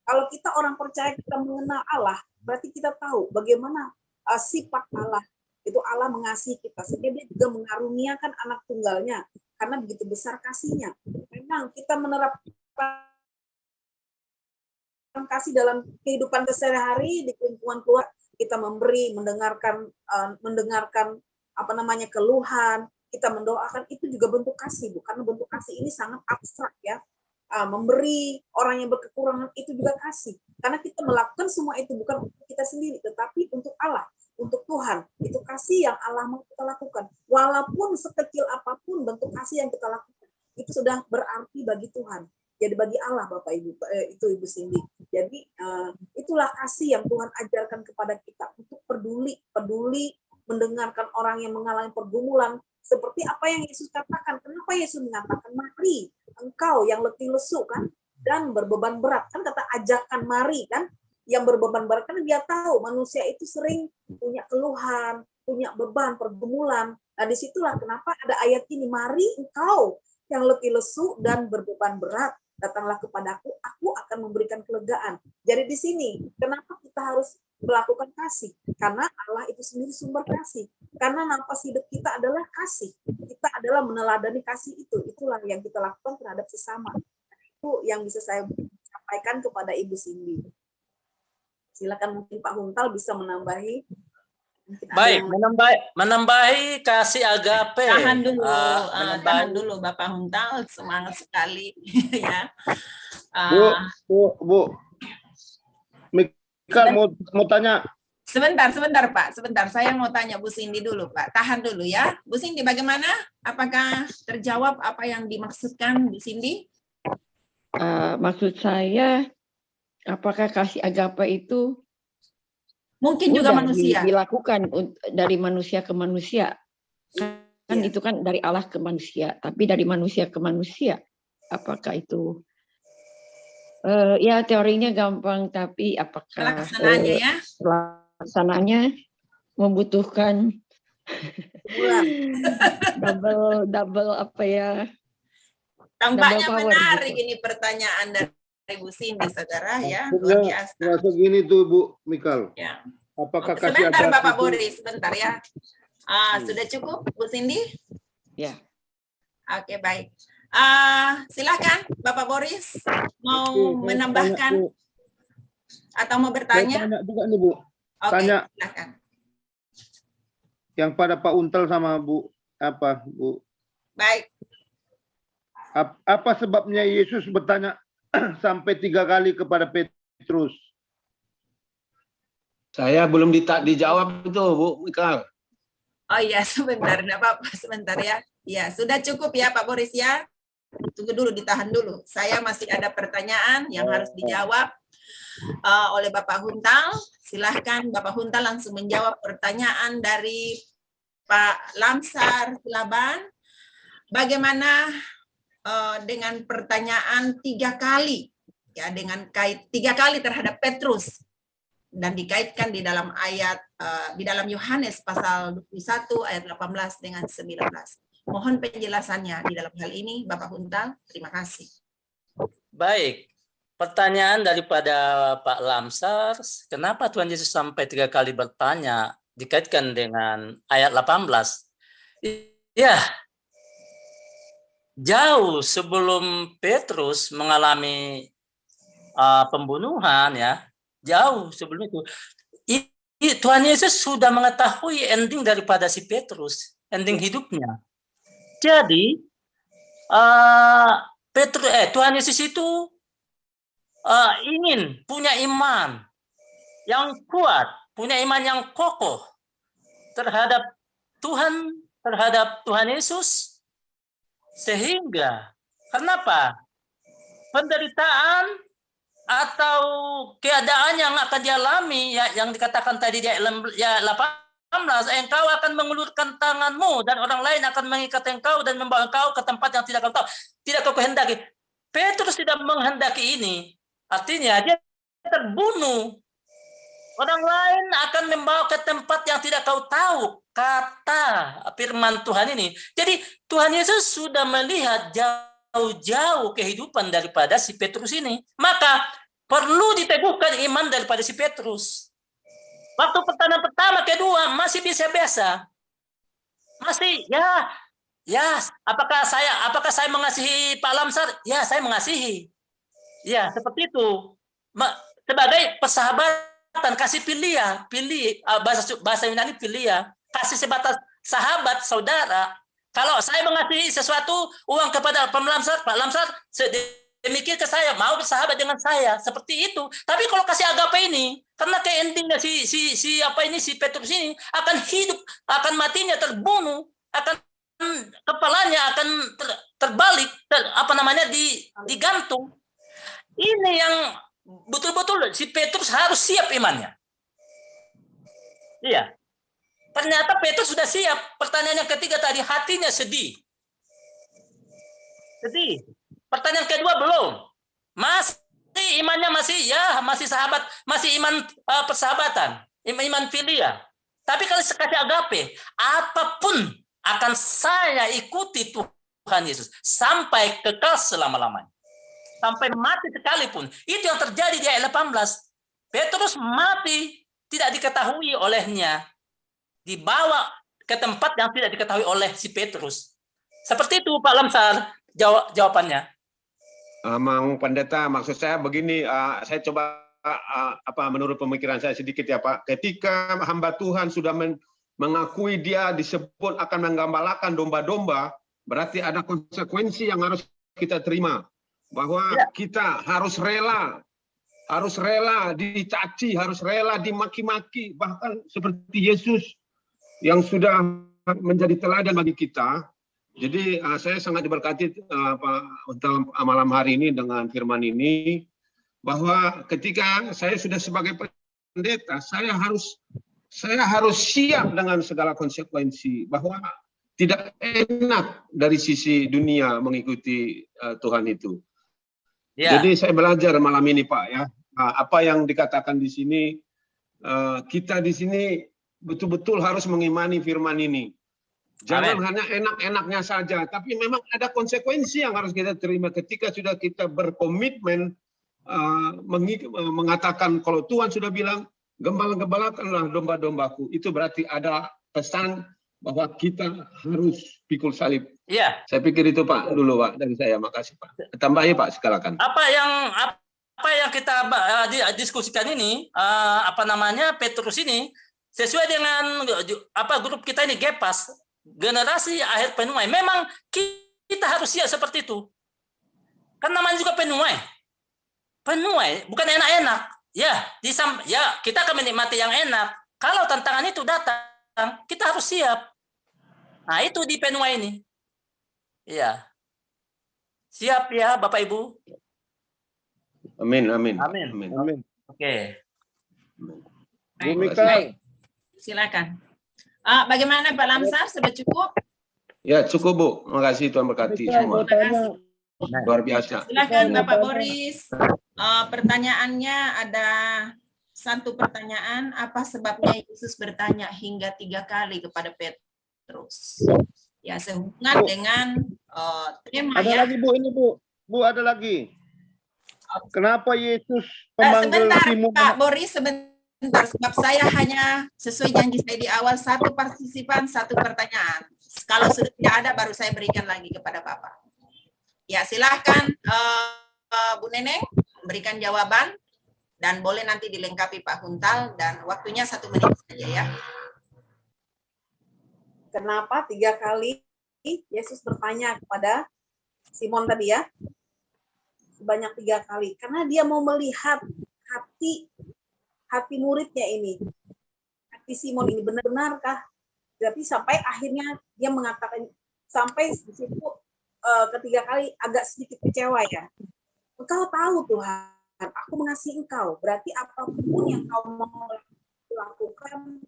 Kalau kita orang percaya kita mengenal Allah, berarti kita tahu bagaimana sifat Allah. Itu Allah mengasihi kita. Sehingga dia juga mengaruniakan anak tunggalnya. Karena begitu besar kasihnya. Memang kita menerapkan kasih dalam kehidupan sehari-hari, di lingkungan keluarga. Kita memberi, mendengarkan keluhan, kita mendoakan, itu juga bentuk kasih, Bu. Karena bentuk kasih ini sangat abstrak ya. Memberi orang yang berkekurangan itu juga kasih. Karena kita melakukan semua itu bukan untuk kita sendiri, tetapi untuk Allah, untuk Tuhan. Itu kasih yang Allah mau kita lakukan. Walaupun sekecil apapun bentuk kasih yang kita lakukan, itu sudah berarti bagi Tuhan. Jadi bagi Allah, Bapak Ibu, itu Ibu Cindy. Jadi itulah kasih yang Tuhan ajarkan kepada kita untuk peduli, mendengarkan orang yang mengalami pergumulan. Seperti apa yang Yesus katakan. Kenapa Yesus mengatakan, mari engkau yang letih lesu kan dan berbeban berat. Kan kata ajakan mari kan. Yang berbeban berat kan dia tahu manusia itu sering punya keluhan, punya beban, pergumulan. Nah disitulah kenapa ada ayat ini, mari engkau yang letih lesu dan berbeban berat, datanglah kepadaku, aku akan memberikan kelegaan. Jadi di sini kenapa kita harus melakukan kasih? Karena Allah itu sendiri sumber kasih. Karena nafas hidup kita adalah kasih. Kita adalah meneladani kasih itu. Itulah yang kita lakukan terhadap sesama. Itu yang bisa saya sampaikan kepada Ibu Cindy. Silakan mungkin Pak Huntal bisa menambahi.
Baik, menambahi kasih agape.
Tahan dulu Bapak Huntal, semangat sekali ya.
Bu. Mika mau tanya.
Sebentar Pak, saya mau tanya Bu Cindy dulu Pak. Tahan dulu ya. Bu Cindy bagaimana? Apakah terjawab apa yang dimaksudkan Bu Cindy?
Maksud saya, apakah kasih agape itu
mungkin juga manusia
dilakukan dari manusia ke manusia? Kan itu kan dari Allah ke manusia, tapi dari manusia ke manusia, apakah itu ya teorinya gampang, tapi apakah pelaksanaannya membutuhkan double apa ya?
Tampaknya menarik gitu. Ini pertanyaan dari Bu Cindy, saudara ya. Luar biasa.
Termasuk gini tuh Bu Mikal.
Ya.
Apakah
sebentar Bapak Boris, sebentar ya. Sudah cukup Bu Cindy?
Ya.
Oke, baik. Silakan Bapak Boris mau menambahkan atau mau bertanya?
Saya tanya juga nih Bu.
Oke, silakan.
Yang pada Pak Untel sama Bu
Baik.
Apa sebabnya Yesus bertanya sampai 3 kali kepada Petrus?
Saya belum dijawab itu, Bu Mikal.
Oh iya, sebentar, enggak apa-apa, sebentar ya. Ya, sudah cukup ya Pak Boris ya. Tunggu dulu, ditahan dulu. Saya masih ada pertanyaan yang harus dijawab oleh Bapak Huntal. Silahkan Bapak Huntal langsung menjawab pertanyaan dari Pak Lamsar Silaban. bagaimana dengan pertanyaan 3 kali, ya, dengan kait 3 kali terhadap Petrus dan dikaitkan di dalam ayat di dalam Yohanes pasal 21 ayat 18 dengan 19. Mohon penjelasannya di dalam hal ini, Bapak Huntal. Terima kasih.
Baik, pertanyaan daripada Pak Lamsar, kenapa Tuhan Yesus sampai 3 kali bertanya dikaitkan dengan ayat 18? Ya, jauh sebelum Petrus mengalami pembunuhan, ya, jauh sebelum itu, Tuhan Yesus sudah mengetahui ending daripada si Petrus, ending hidupnya. Jadi Tuhan Yesus itu ingin punya iman yang kuat, punya iman yang kokoh terhadap Tuhan, terhadap Tuhan Yesus, sehingga kenapa penderitaan atau keadaan yang akan dialami, ya, yang dikatakan tadi di ayat 18, engkau akan mengulurkan tanganmu dan orang lain akan mengikat engkau dan membawa engkau ke tempat yang tidak kau tahu, tidak kau kehendaki. Petrus tidak menghendaki ini, artinya dia terbunuh. Orang lain akan membawa ke tempat yang tidak kau tahu, kata firman Tuhan ini. Jadi Tuhan Yesus sudah melihat jauh-jauh kehidupan daripada si Petrus ini. Maka perlu diteguhkan iman daripada si Petrus. Waktu pertanyaan pertama, kedua masih biasa-biasa. Masih ya, apakah saya mengasihi Pak Lamsar? Ya, saya mengasihi. Ya, seperti itu. Sebagai persahabatan, kasih filia, bahasa Yunani filia, kasih sebatas sahabat, saudara. Kalau saya mengasihi sesuatu uang kepada Pak Lamsar demikian ke saya, mau bersahabat dengan saya, seperti itu. Tapi kalau kasih agape ini, karena ke endingnya si Petrus ini akan hidup, akan matinya, terbunuh, akan kepalanya akan terbalik, digantung. Ini yang betul-betul si Petrus harus siap imannya. Iya. Ternyata Petrus sudah siap. Pertanyaan yang ketiga tadi, hatinya sedih. Pertanyaan kedua belum. Masih imannya masih sahabat, masih iman persahabatan, iman filia. Tapi kalau sekali agape, apapun akan saya ikuti Tuhan Yesus sampai kekal selama-lamanya. Sampai mati sekalipun. Itu yang terjadi di ayat 18. Petrus mati tidak diketahui olehnya. Dibawa ke tempat yang tidak diketahui oleh si Petrus. Seperti itu Pak Lamsar jawabannya.
Mang Pendeta, maksud saya begini, saya coba menurut pemikiran saya sedikit ya Pak. Ketika hamba Tuhan sudah mengakui dia disebut akan menggembalakan domba-domba, berarti ada konsekuensi yang harus kita terima. Bahwa kita harus rela dicaci, harus rela dimaki-maki, bahkan seperti Yesus yang sudah menjadi teladan bagi kita. Jadi saya sangat diberkati untuk malam hari ini dengan firman ini, bahwa ketika saya sudah sebagai pendeta, saya harus siap dengan segala konsekuensi, bahwa tidak enak dari sisi dunia mengikuti Tuhan itu. Jadi saya belajar malam ini Pak ya, apa yang dikatakan di sini, kita di sini betul-betul harus mengimani firman ini. Jangan hanya enak-enaknya saja, tapi memang ada konsekuensi yang harus kita terima ketika sudah kita berkomitmen mengatakan kalau Tuhan sudah bilang gembala-gembalakanlah domba-dombaku, itu berarti ada pesan bahwa kita harus pikul salib. Iya. Saya pikir itu Pak dulu Pak dari saya. Makasih Pak. Tambahi Pak, silakan.
Apa yang kita diskusikan ini, Petrus ini sesuai dengan grup kita ini Gepas, generasi akhir penuai. Memang kita harus siap seperti itu. Kan namanya juga penuai. Penuai bukan enak-enak. Ya, kita akan menikmati yang enak. Kalau tantangan itu datang, kita harus siap. Nah, itu di penuai ini. Iya. Siap ya, Bapak Ibu.
Amin.
Oke.
Baik. Silakan. Bagaimana Pak Lamsar, sudah cukup?
Ya, cukup Bu. Makasih Tuhan berkati
Bisa
semua.
mau tanya,
Luar biasa.
Silakan
Mau
Bapak
tanya.
Boris. Pertanyaannya ada satu pertanyaan, apa sebabnya Yesus bertanya hingga 3 kali kepada Petrus? Ya, sehubungan dengan tema
Ada
ya.
lagi Bu, ini Bu. Bu, ada lagi. Kenapa Yesus memanggil
Sebentar
Simon?
Pak Boris, sebentar. Sebab saya hanya sesuai janji saya di awal, satu partisipan, satu pertanyaan. Kalau sudah tidak ada, baru saya berikan lagi kepada Bapak. Ya, silahkan Bu Neneng memberikan jawaban dan boleh nanti dilengkapi Pak Huntal dan waktunya 1 menit saja ya.
Kenapa 3 kali Yesus bertanya kepada Simon tadi ya? Sebanyak 3 kali. Karena dia mau melihat hati muridnya ini. Hati Simon ini benar-benarkah? Tapi sampai akhirnya dia mengatakan, sampai di situ ketiga kali agak sedikit kecewa ya. Engkau tahu Tuhan, aku mengasihi engkau. Berarti apapun yang kau mau lakukan,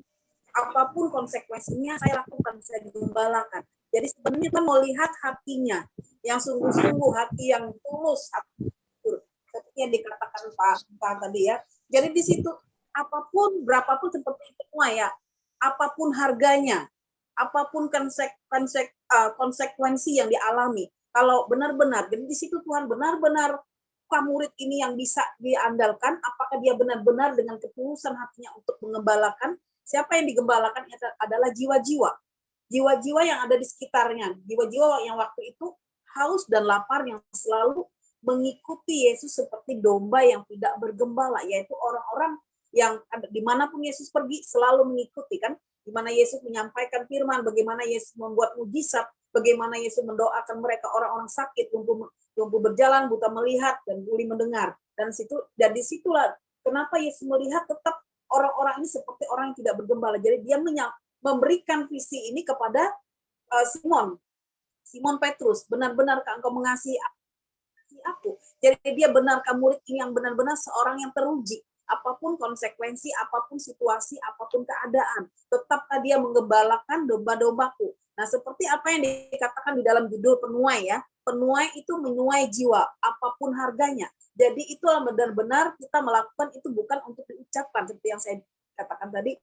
apapun konsekuensinya saya lakukan, saya digembalakan. Jadi sebenarnya kita mau lihat hatinya yang sungguh-sungguh, hati yang tulus, hati seperti yang dikatakan Pak tadi ya. Jadi di situ apapun, berapapun seperti itu semua ya, apapun harganya, apapun konsekuensi yang dialami, kalau benar-benar, jadi di situ Tuhan benar-benar murid ini yang bisa diandalkan, apakah dia benar-benar dengan ketulusan hatinya untuk mengembalakan. Siapa yang digembalakan adalah jiwa-jiwa yang ada di sekitarnya, jiwa-jiwa yang waktu itu haus dan lapar, yang selalu mengikuti Yesus seperti domba yang tidak bergembala, yaitu orang-orang yang dimanapun Yesus pergi selalu mengikuti, kan, di mana Yesus menyampaikan firman, bagaimana Yesus membuat mujizat, bagaimana Yesus mendoakan mereka, orang-orang sakit, lumpuh berjalan, buta melihat, dan tuli mendengar. Dan disitulah kenapa Yesus melihat tetap orang-orang ini seperti orang yang tidak bergembala. Jadi dia memberikan visi ini kepada Simon Petrus. Benar-benarkah engkau mengasihi aku? Jadi dia benarkah murid ini yang benar-benar seorang yang teruji? Apapun konsekuensi, apapun situasi, apapun keadaan, tetapkah dia menggembalakan domba-dombaku? Nah, seperti apa yang dikatakan di dalam judul penuai ya, penuai itu menuai jiwa, apapun harganya. Jadi itulah benar-benar kita melakukan itu bukan untuk diucapkan seperti yang saya katakan tadi,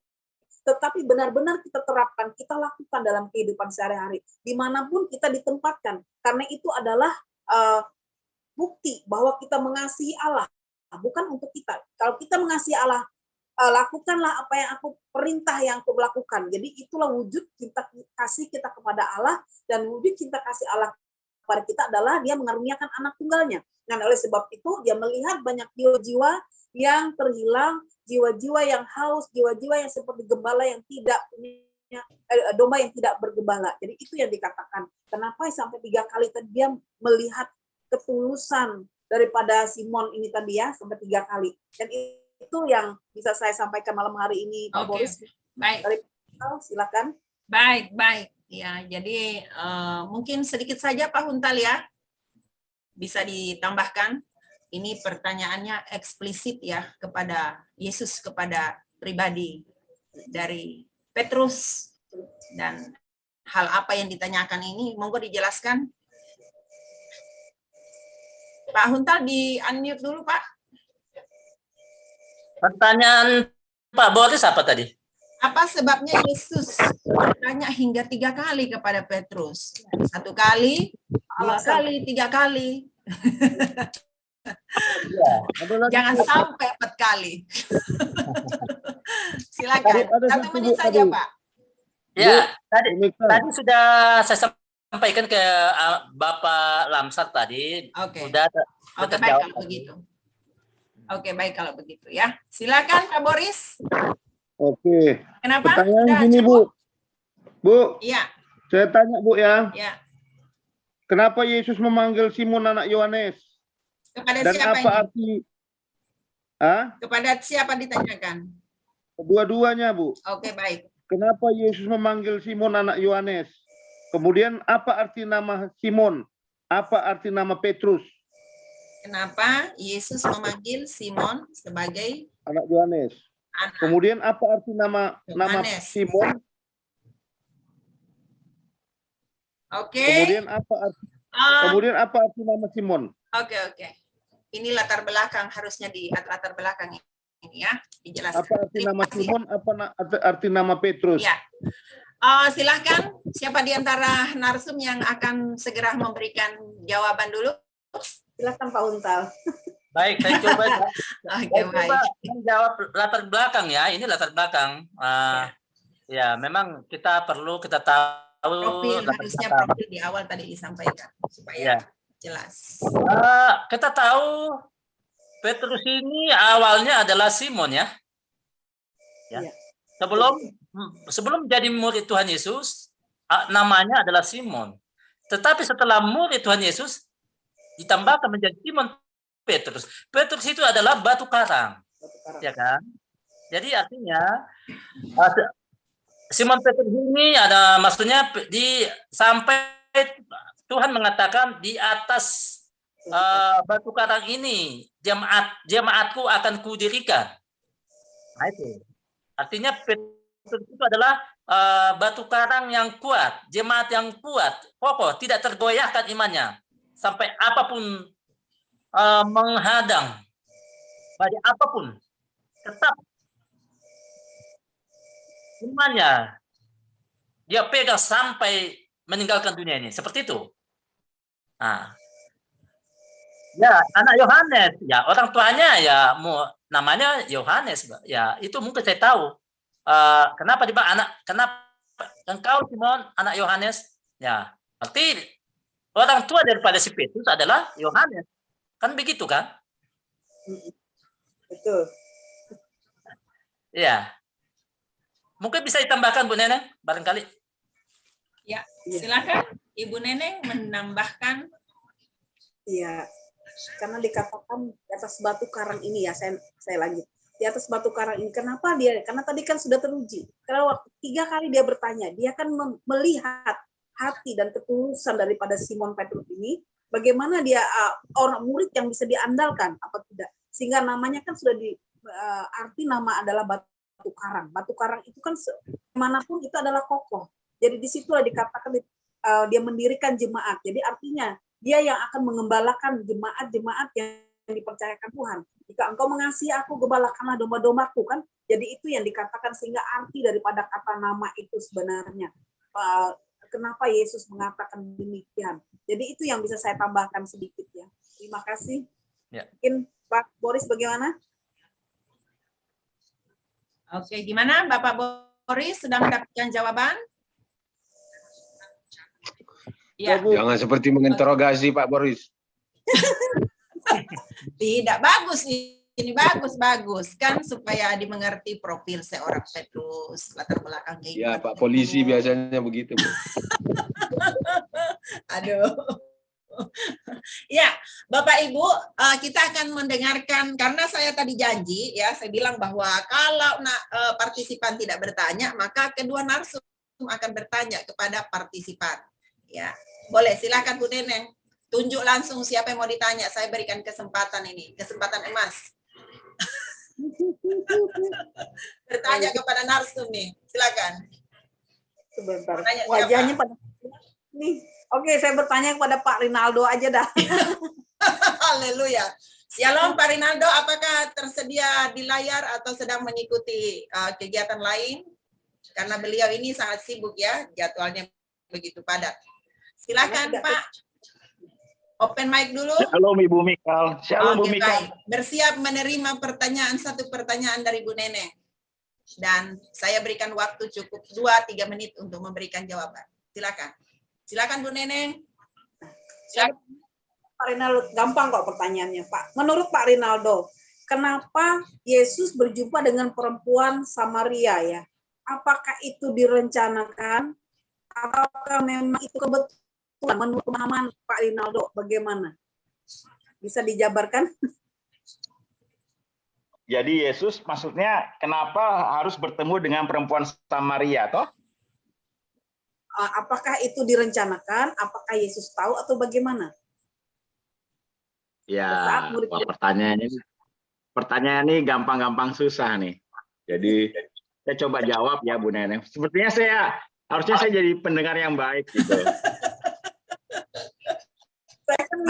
tetapi benar-benar kita terapkan, kita lakukan dalam kehidupan sehari-hari, dimanapun kita ditempatkan, karena itu adalah bukti bahwa kita mengasihi Allah. Bukan untuk kita. Kalau kita mengasihi Allah, lakukanlah apa yang aku perintah yang aku lakukan. Jadi itulah wujud cinta kasih kita kepada Allah, dan wujud cinta kasih Allah kepada kita adalah dia mengaruniakan anak tunggalnya. Dan oleh sebab itu dia melihat banyak jiwa-jiwa yang terhilang, jiwa-jiwa yang haus, jiwa-jiwa yang seperti gembala yang tidak punya domba yang tidak bergembala. Jadi itu yang dikatakan. Kenapa sampai 3 kali tadi dia melihat ketulusan daripada Simon ini tadi ya, sampai 3 kali. Dan itu yang bisa saya sampaikan malam hari ini, Pak Boris.
Baik.
Silakan.
Baik. Ya, jadi mungkin sedikit saja Pak Huntal ya, bisa ditambahkan. Ini pertanyaannya eksplisit ya kepada Yesus, kepada pribadi dari Petrus, dan hal apa yang ditanyakan ini, monggo dijelaskan. Pak Huntal di-unmute dulu, Pak.
Pertanyaan Pak Boris apa tadi?
Apa sebabnya Yesus bertanya hingga 3 kali kepada Petrus? 1 kali, 2 kali, 3 kali. Jangan sampai 4 kali. Silakan. 1 menit saja, Pak.
Ya, tadi sudah saya sampaikan ke Bapak Lamsar tadi.
Oke.
Sudah
Oke, baik kalau begitu. Oke, baik kalau begitu ya. Silakan Pak Boris.
Oke.
Kenapa?
Pertanyaan gini, Bu. Bu.
Iya.
Saya tanya, Bu ya.
Ya.
Kenapa Yesus memanggil Simon anak Yohanes?
Kepada
Dan
siapa
apa
ini?
arti?
Kepada siapa ditanyakan?
Kedua-duanya, Bu.
Oke, baik.
Kenapa Yesus memanggil Simon anak Yohanes? Kemudian apa arti nama Simon? Apa arti nama Petrus?
Kenapa Yesus memanggil Simon sebagai
anak Yohanes?
anak?
Kemudian apa arti nama
Yohanes.
Simon?
Oke.
Kemudian apa arti nama Simon?
Oke. Ini latar belakang, harusnya di latar belakang ini ya, dijelaskan.
Apa arti nama Simon? Apa arti nama Petrus?
Ya. Silahkan, siapa di antara narsum yang akan segera memberikan jawaban dulu?
Silakan Pak Untal.
Baik, saya coba.
Oke, baik.
Menjawab latar belakang ya. Ini latar belakang. Ya, memang kita tahu
Profil, harusnya profil di awal tadi disampaikan supaya jelas.
Kita tahu Petrus ini awalnya adalah Simon ya.
Iya.
Sebelum jadi murid Tuhan Yesus, namanya adalah Simon. Tetapi setelah murid Tuhan Yesus ditambahkan menjadi Simon Petrus. Petrus itu adalah batu karang. Ya kan? Jadi artinya Simon Petrus ini ada maksudnya sampai Tuhan mengatakan di atas batu karang ini jemaatku akan kudirikan. Nah itu. Artinya Petrus itu adalah batu karang yang kuat, jemaat yang kuat, kokoh, tidak tergoyahkan imannya sampai apapun menghadang, pada apapun tetap imannya dia pegang sampai meninggalkan dunia ini. Seperti itu. Nah, ya anak Yohanes, ya orang tuanya ya namanya Yohanes, ya itu mungkin saya tahu. Kenapa kenapa engkau Simon anak Yohanes? Ya, berarti orang tua daripada si Petrus adalah Yohanes. Kan begitu kan?
Betul.
Ya. Mungkin bisa ditambahkan Bu Neneng barangkali.
Ya, silakan Ibu Neneng menambahkan.
Iya. Karena dikatakan di atas batu karang ini ya, saya lanjut. Di atas batu karang ini, kenapa dia? Karena tadi kan sudah teruji. Karena waktu 3 kali dia bertanya, dia kan melihat hati dan ketulusan daripada Simon Petrus ini, bagaimana dia orang murid yang bisa diandalkan apa tidak. Sehingga namanya kan sudah arti nama adalah batu karang. Batu karang itu kan manapun itu adalah kokoh. Jadi disitulah dikatakan dia mendirikan jemaat. Jadi artinya dia yang akan mengembalakan jemaat-jemaat yang dipercayakan Tuhan. Jika engkau mengasihi aku, gembalakanlah domba-dombaku kan. Jadi itu yang dikatakan, sehingga arti daripada kata nama itu sebenarnya. Kenapa Yesus mengatakan demikian? Jadi itu yang bisa saya tambahkan sedikit ya. Terima kasih.
Ya.
Mungkin Pak Boris bagaimana?
Oke, gimana Bapak Boris sudah mendapatkan jawaban? Ya.
Jangan seperti menginterogasi Pak Boris.
Tidak, bagus ini bagus kan supaya dimengerti profil seorang Petrus, latar belakang kehidupan.
Ya, Pak Polisi biasanya begitu, Bu.
Aduh. Ya, Bapak Ibu, kita akan mendengarkan, karena saya tadi janji ya, saya bilang bahwa kalau partisipan tidak bertanya, maka kedua narsum akan bertanya kepada partisipan. Ya, boleh silakan Bu Neneng. Tunjuk langsung siapa yang mau ditanya. Saya berikan kesempatan ini, kesempatan emas. Bertanya kepada narsum nih, silakan.
Sebentar. Wajahnya pada nih. Oke, saya bertanya kepada Pak Rinaldo aja dah.
Haleluya. Shalom Pak Rinaldo, apakah tersedia di layar atau sedang mengikuti kegiatan lain? Karena beliau ini sangat sibuk ya, jadwalnya begitu padat. Silakan Pak. Open mic dulu.
Shalom Ibu Mikal. Shalom Bu Mikal.
Baik. Bersiap menerima satu pertanyaan dari Bu Neneng. Dan saya berikan waktu cukup 2-3 menit untuk memberikan jawaban. Silakan. Silakan Bu Neneng.
Pak Rinaldo, gampang kok pertanyaannya Pak. Menurut Pak Rinaldo, kenapa Yesus berjumpa dengan perempuan Samaria ya? Apakah itu direncanakan? Apakah memang itu kebetulan? Menurut pemahaman Pak Rinaldo, bagaimana? Bisa dijabarkan?
Jadi Yesus maksudnya kenapa harus bertemu dengan perempuan Samaria, toh?
Apakah itu direncanakan? Apakah Yesus tahu atau bagaimana?
Ya, pertanyaan ini gampang-gampang susah nih. Jadi saya coba jawab ya Bu Neneng. Sepertinya harusnya saya jadi pendengar yang baik gitu.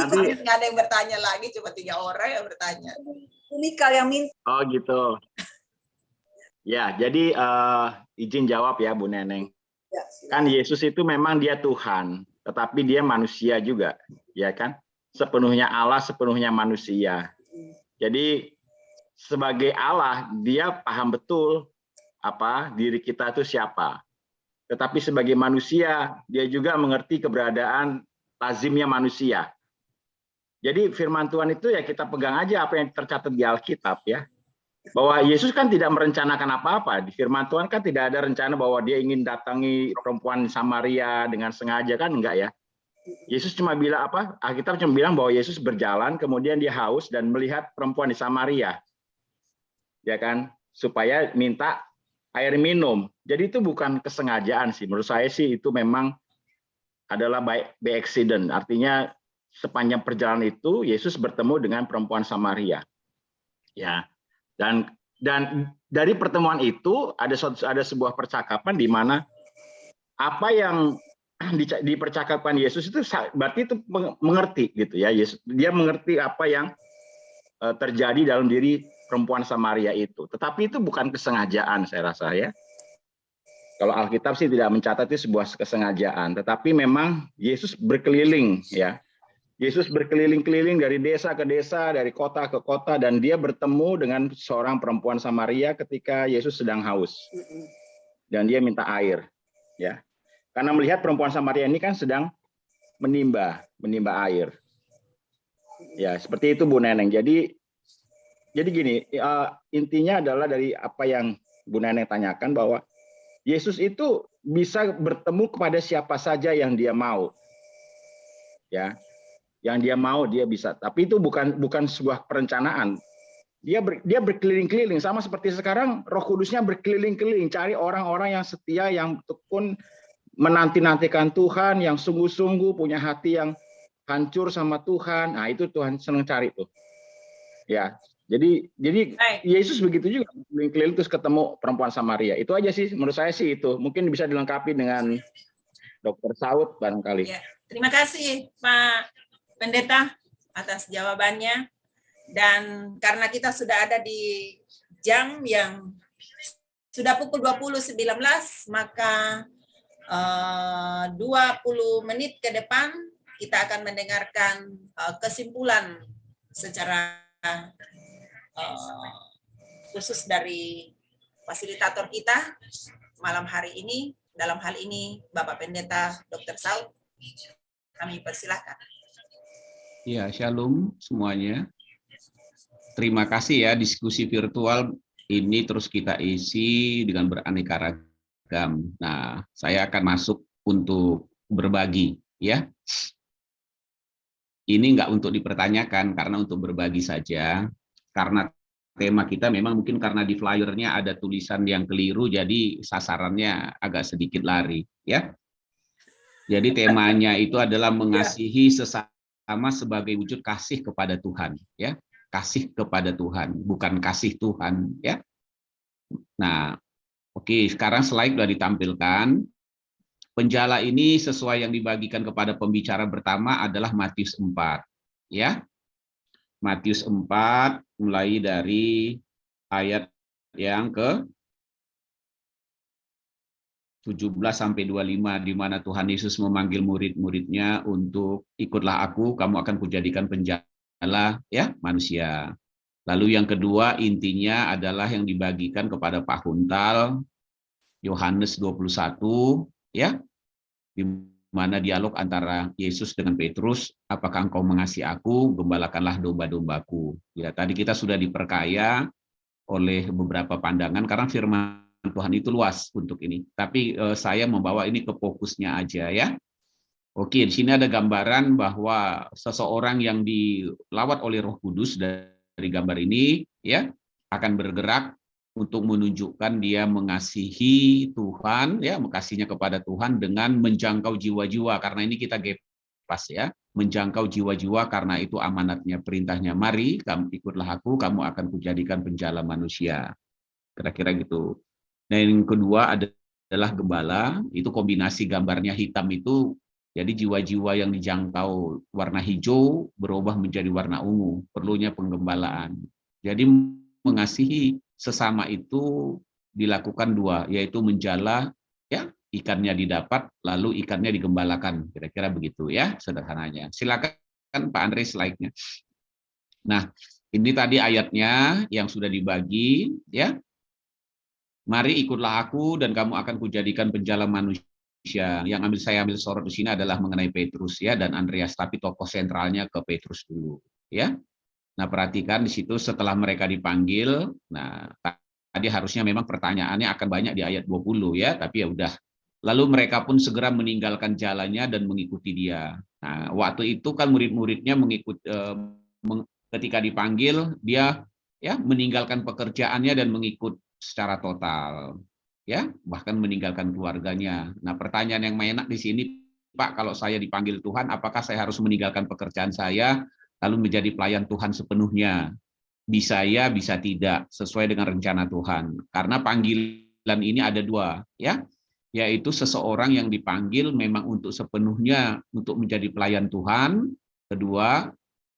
nanti.
Habis nggak ada yang bertanya lagi, cuma 3 orang yang bertanya.
Unika yang minta.
Oh gitu. Ya, jadi izin jawab ya Bu Neneng.
Ya,
Kan Yesus itu memang dia Tuhan, tetapi dia manusia juga, ya kan? Sepenuhnya Allah, sepenuhnya manusia. Jadi sebagai Allah, dia paham betul apa diri kita itu siapa. Tetapi sebagai manusia, dia juga mengerti keberadaan lazimnya manusia. Jadi firman Tuhan itu ya kita pegang aja apa yang tercatat di Alkitab ya. Bahwa Yesus kan tidak merencanakan apa-apa. Di firman Tuhan kan tidak ada rencana bahwa dia ingin datangi perempuan Samaria dengan sengaja, kan enggak ya. Yesus cuma bilang apa? Alkitab cuma bilang bahwa Yesus berjalan, kemudian dia haus dan melihat perempuan di Samaria. Ya kan? Supaya minta air minum. Jadi itu bukan kesengajaan sih. Menurut saya sih itu memang adalah by accident. Artinya sepanjang perjalanan itu Yesus bertemu dengan perempuan Samaria. Ya. Dan dari pertemuan itu ada sebuah percakapan di mana apa yang dipercakapkan Yesus itu berarti itu mengerti gitu ya. Yesus dia mengerti apa yang terjadi dalam diri perempuan Samaria itu. Tetapi itu bukan kesengajaan saya rasa ya. Kalau Alkitab sih tidak mencatat itu sebuah kesengajaan, tetapi memang Yesus berkeliling ya. Yesus berkeliling-keliling dari desa ke desa, dari kota ke kota, dan dia bertemu dengan seorang perempuan Samaria ketika Yesus sedang haus. Dan dia minta air. Ya, karena melihat perempuan Samaria ini kan sedang menimba air. Ya, seperti itu Bu Neneng. Jadi gini, intinya adalah dari apa yang Bu Neneng tanyakan bahwa Yesus itu bisa bertemu kepada siapa saja yang dia mau. Ya. Yang dia mau dia bisa, tapi itu bukan sebuah perencanaan. Dia berkeliling-keliling sama seperti sekarang Roh Kudusnya berkeliling-keliling cari orang-orang yang setia, yang tekun menanti-nantikan Tuhan, yang sungguh-sungguh punya hati yang hancur sama Tuhan. Nah, itu Tuhan senang cari tuh. Ya. Jadi Yesus begitu juga keliling-keliling terus ketemu perempuan Samaria. Itu aja sih menurut saya sih itu. Mungkin bisa dilengkapi dengan Dr. Saud barangkali.
Ya, terima kasih Pak Pendeta atas jawabannya, dan karena kita sudah ada di jam yang sudah pukul 20.19, maka 20 menit ke depan kita akan mendengarkan kesimpulan secara khusus dari fasilitator kita malam hari ini. Dalam hal ini Bapak Pendeta Dr. Saud, kami persilahkan.
Ya, shalom semuanya. Terima kasih ya, diskusi virtual ini terus kita isi dengan beraneka ragam. Nah, saya akan masuk untuk berbagi ya. Ini enggak untuk dipertanyakan, karena untuk berbagi saja. Karena tema kita memang mungkin karena di flyernya ada tulisan yang keliru, jadi sasarannya agak sedikit lari ya. Jadi temanya itu adalah mengasihi sesama sebagai wujud kasih kepada Tuhan, ya, kasih kepada Tuhan, bukan kasih Tuhan, ya. Nah, oke, sekarang slide sudah ditampilkan. Penjala ini sesuai yang dibagikan kepada pembicara pertama adalah Matius 4, ya. Matius 4 mulai dari ayat yang ke 17 sampai 25, di mana Tuhan Yesus memanggil murid-muridnya untuk ikutlah aku, kamu akan kujadikan penjala ya manusia. Lalu yang kedua intinya adalah yang dibagikan kepada Pak Huntal, Yohanes 21 ya, di mana dialog antara Yesus dengan Petrus, apakah engkau mengasihi aku, gembalakanlah domba-dombaku. Ya, tadi kita sudah diperkaya oleh beberapa pandangan karena firman Tuhan itu luas untuk ini, tapi saya membawa ini ke fokusnya aja ya. Oke, di sini ada gambaran bahwa seseorang yang dilawat oleh Roh Kudus dari gambar ini ya akan bergerak untuk menunjukkan dia mengasihi Tuhan ya, mengasihinya kepada Tuhan dengan menjangkau jiwa-jiwa, karena ini kita gepas ya, menjangkau jiwa-jiwa, karena itu amanatnya, perintahnya, mari kamu ikutlah aku, kamu akan kujadikan penjala manusia. Kira-kira gitu. Dan yang kedua adalah gembala, itu kombinasi gambarnya hitam itu Jadi jiwa-jiwa yang dijangkau warna hijau berubah menjadi warna ungu, perlunya penggembalaan. Jadi mengasihi sesama itu dilakukan dua, yaitu menjala, ya, ikannya didapat, lalu ikannya digembalakan, kira-kira begitu ya, sederhananya. Silakan Pak Andre slide-nya. Nah, ini tadi ayatnya yang sudah dibagi, ya. Mari ikutlah aku dan kamu akan kujadikan penjala manusia. Yang saya ambil sorot di sini adalah mengenai Petrus ya dan Andreas, tapi tokoh sentralnya ke Petrus dulu, ya. Nah, perhatikan di situ setelah mereka dipanggil, nah tadi harusnya memang pertanyaannya akan banyak di ayat 20 ya, tapi ya udah. Lalu mereka pun segera meninggalkan jalannya dan mengikuti dia. Nah, waktu itu kan murid-muridnya ketika dipanggil dia ya meninggalkan pekerjaannya dan mengikut secara total. Ya, bahkan meninggalkan keluarganya. Nah, pertanyaan yang enak di sini, Pak, kalau saya dipanggil Tuhan, apakah saya harus meninggalkan pekerjaan saya lalu menjadi pelayan Tuhan sepenuhnya? Bisa ya, bisa tidak, sesuai dengan rencana Tuhan. Karena panggilan ini ada dua, ya, yaitu seseorang yang dipanggil memang untuk sepenuhnya untuk menjadi pelayan Tuhan. Kedua,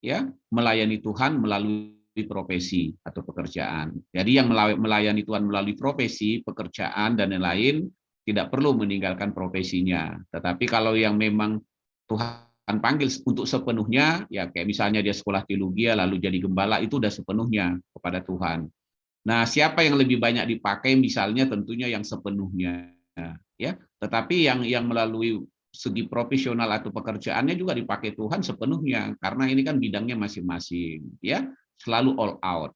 ya, melayani Tuhan melalui profesi atau pekerjaan. Jadi yang melayani Tuhan melalui profesi, pekerjaan, dan lain-lain tidak perlu meninggalkan profesinya. Tetapi kalau yang memang Tuhan panggil untuk sepenuhnya, ya kayak misalnya dia sekolah teologi lalu jadi gembala, itu udah sepenuhnya kepada Tuhan. Nah, siapa yang lebih banyak dipakai misalnya tentunya yang sepenuhnya, ya. Tetapi yang melalui segi profesional atau pekerjaannya juga dipakai Tuhan sepenuhnya karena ini kan bidangnya masing-masing, ya. Selalu all out.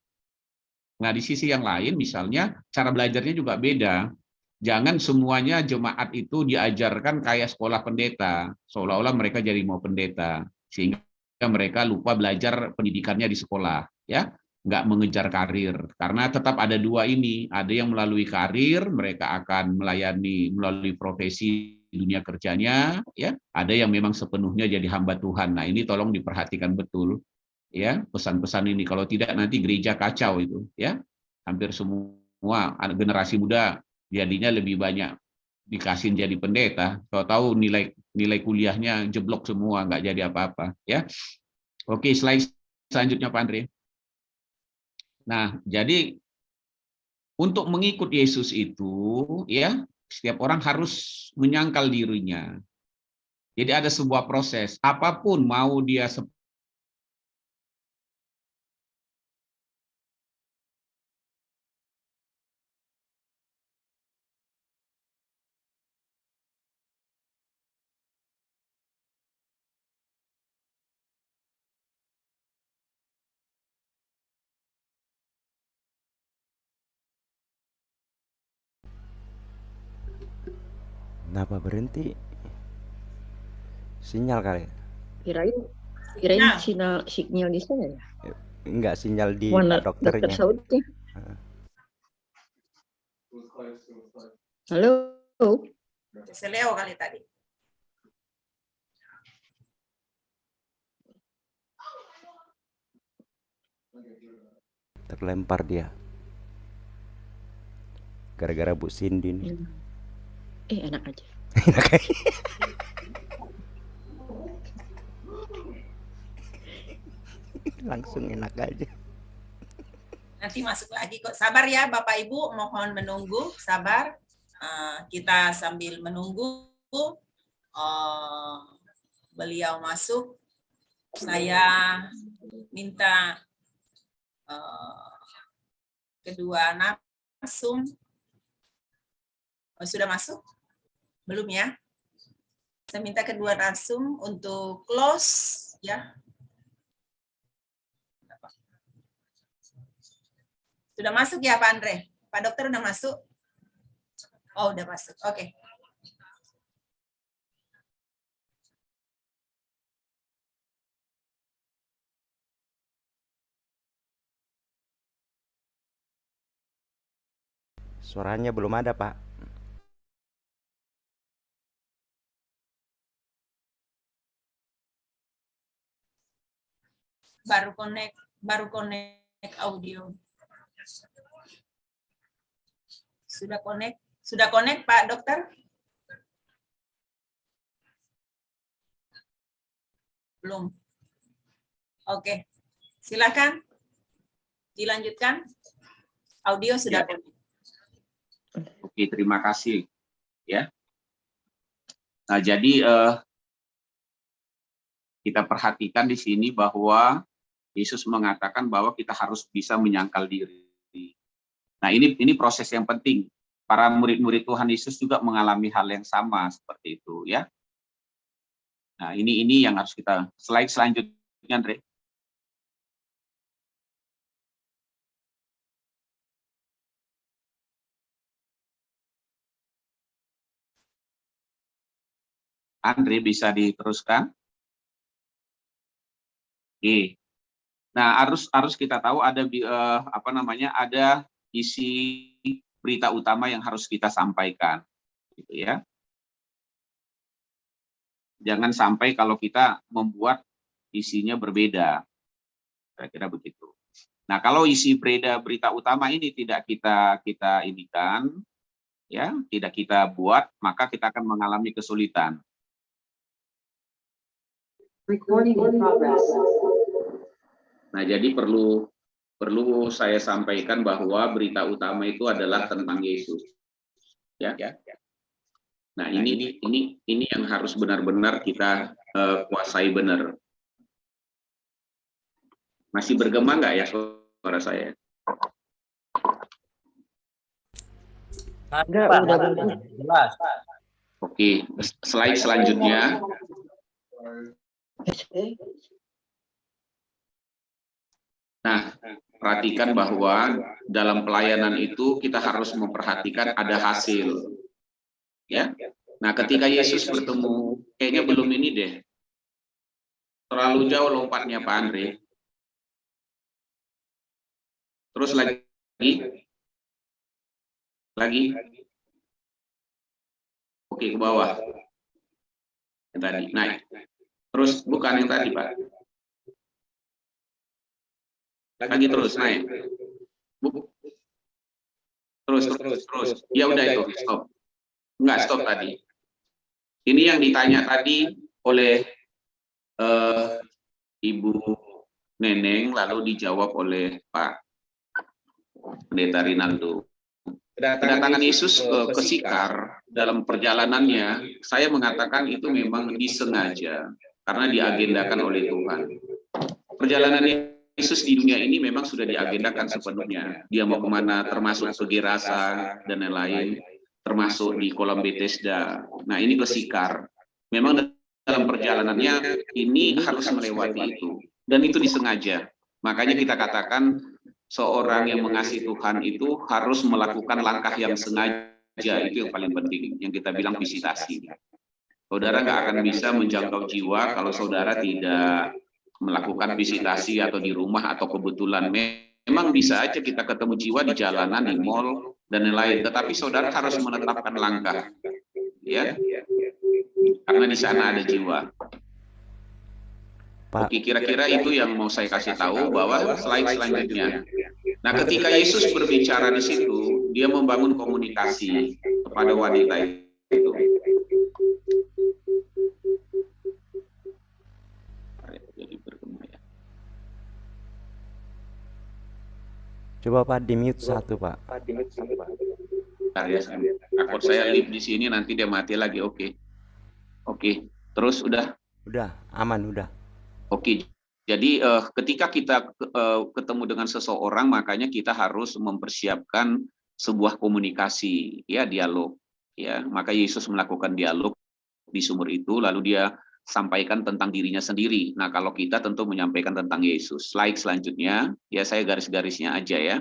Nah, di sisi yang lain misalnya cara belajarnya juga beda. Jangan semuanya jemaat itu diajarkan kayak sekolah pendeta, seolah-olah mereka jadi mau pendeta, sehingga mereka lupa belajar pendidikannya di sekolah, ya, nggak mengejar karir. Karena tetap ada dua ini, ada yang melalui karir, mereka akan melayani melalui profesi dunia kerjanya, ya, ada yang memang sepenuhnya jadi hamba Tuhan. Nah, ini tolong diperhatikan betul, ya, pesan-pesan ini. Kalau tidak nanti gereja kacau itu, ya, hampir semua generasi muda jadinya lebih banyak dikasih jadi pendeta, tahu nilai kuliahnya jeblok semua, nggak jadi apa-apa, ya. Oke, slide selanjutnya Pak Andre. Nah, jadi untuk mengikut Yesus itu, ya, setiap orang harus menyangkal dirinya. Jadi ada sebuah proses, apapun mau dia
Kenapa berhenti? Sinyal kali.
Kirain sinyal di sana ya.
Enggak, sinyal di
Mana
Pak dokternya.
Dokter Saudnya. Halo.
Seleo kali tadi.
Terlempar dia. Gara-gara Bu Cindy nih.
Enak aja.
Enak aja. Langsung enak aja.
Nanti masuk lagi kok. Sabar ya Bapak Ibu, mohon menunggu, sabar. Kita sambil menunggu beliau masuk. Saya minta kedua narsum. Sudah masuk? Belum ya? Saya minta kedua narsum untuk close ya. Sudah masuk ya Pak Andre? Pak Dokter udah masuk? Oh, udah masuk. Oke.
Suaranya belum ada, Pak.
Baru connect audio. Sudah connect Pak Dokter? Belum. Oke. Silakan dilanjutkan. Audio sudah.
Ya. Oke, terima kasih. Ya. Nah, jadi kita perhatikan di sini bahwa Yesus mengatakan bahwa kita harus bisa menyangkal diri. Nah, ini proses yang penting. Para murid-murid Tuhan Yesus juga mengalami hal yang sama seperti itu, ya. Nah, ini yang harus kita slide selanjutnya, Andre. Andre bisa diteruskan? Oke. Nah, harus kita tahu ada ada isi berita utama yang harus kita sampaikan, gitu ya. Jangan sampai kalau kita membuat isinya berbeda, kira-kira begitu. Nah, kalau isi berita utama ini tidak kita indikan, ya, tidak kita buat, maka kita akan mengalami kesulitan.
Recording in progress.
Nah, jadi perlu saya sampaikan bahwa berita utama itu adalah tentang Yesus, ya. Nah, ini yang harus benar-benar kita kuasai benar. Masih bergema nggak ya suara saya?
Enggak, udah jelas.
Oke, slide selanjutnya. Nah, perhatikan bahwa dalam pelayanan itu kita harus memperhatikan ada hasil. Ya. Nah, ketika Yesus bertemu, kayaknya belum ini deh. Terlalu jauh lompatnya Pak Andre. Terus lagi. Oke, ke bawah. Yang tadi, naik. Terus bukan yang tadi, Pak. Lagi terus, naik. Terus. Ya udah itu, stop. Enggak, stop tadi. Ini yang ditanya tadi oleh Ibu Neneng, lalu dijawab oleh Pak Pendeta Rinaldo. Kedatangan Yesus ke Sikar dalam perjalanannya, saya mengatakan itu memang disengaja, karena diagendakan oleh Tuhan. Perjalanan Yesus di dunia ini memang sudah diagendakan sepenuhnya. Dia mau kemana, termasuk ke Gerasa dan lain-lain, termasuk di kolam Bethesda. Nah, ini ke Sikar. Memang dalam perjalanannya ini harus melewati itu. Dan itu disengaja. Makanya kita katakan seorang yang mengasihi Tuhan itu harus melakukan langkah yang sengaja. Itu yang paling penting. Yang kita bilang visitasi. Saudara nggak akan bisa menjangkau jiwa kalau saudara tidak melakukan visitasi atau di rumah atau kebetulan. Memang bisa aja kita ketemu jiwa di jalanan, di mall, dan lain-lain. Tetapi saudara harus menetapkan langkah. Ya. Karena di sana ada jiwa.
Pak.
Oke, kira-kira itu yang mau saya kasih tahu bahwa slide selanjutnya. Nah, ketika Yesus berbicara di situ, dia membangun komunikasi kepada wanita itu.
Coba Pak di mute satu Pak.
Bentar ya, takut saya live di sini nanti dia mati lagi. Oke. Terus udah?
Udah, aman udah.
Oke. Jadi ketika kita ketemu dengan seseorang, makanya kita harus mempersiapkan sebuah komunikasi, ya, dialog. Ya, maka Yesus melakukan dialog di sumur itu, lalu dia sampaikan tentang dirinya sendiri. Nah, kalau kita tentu menyampaikan tentang Yesus. Slide selanjutnya, ya saya garis-garisnya aja ya.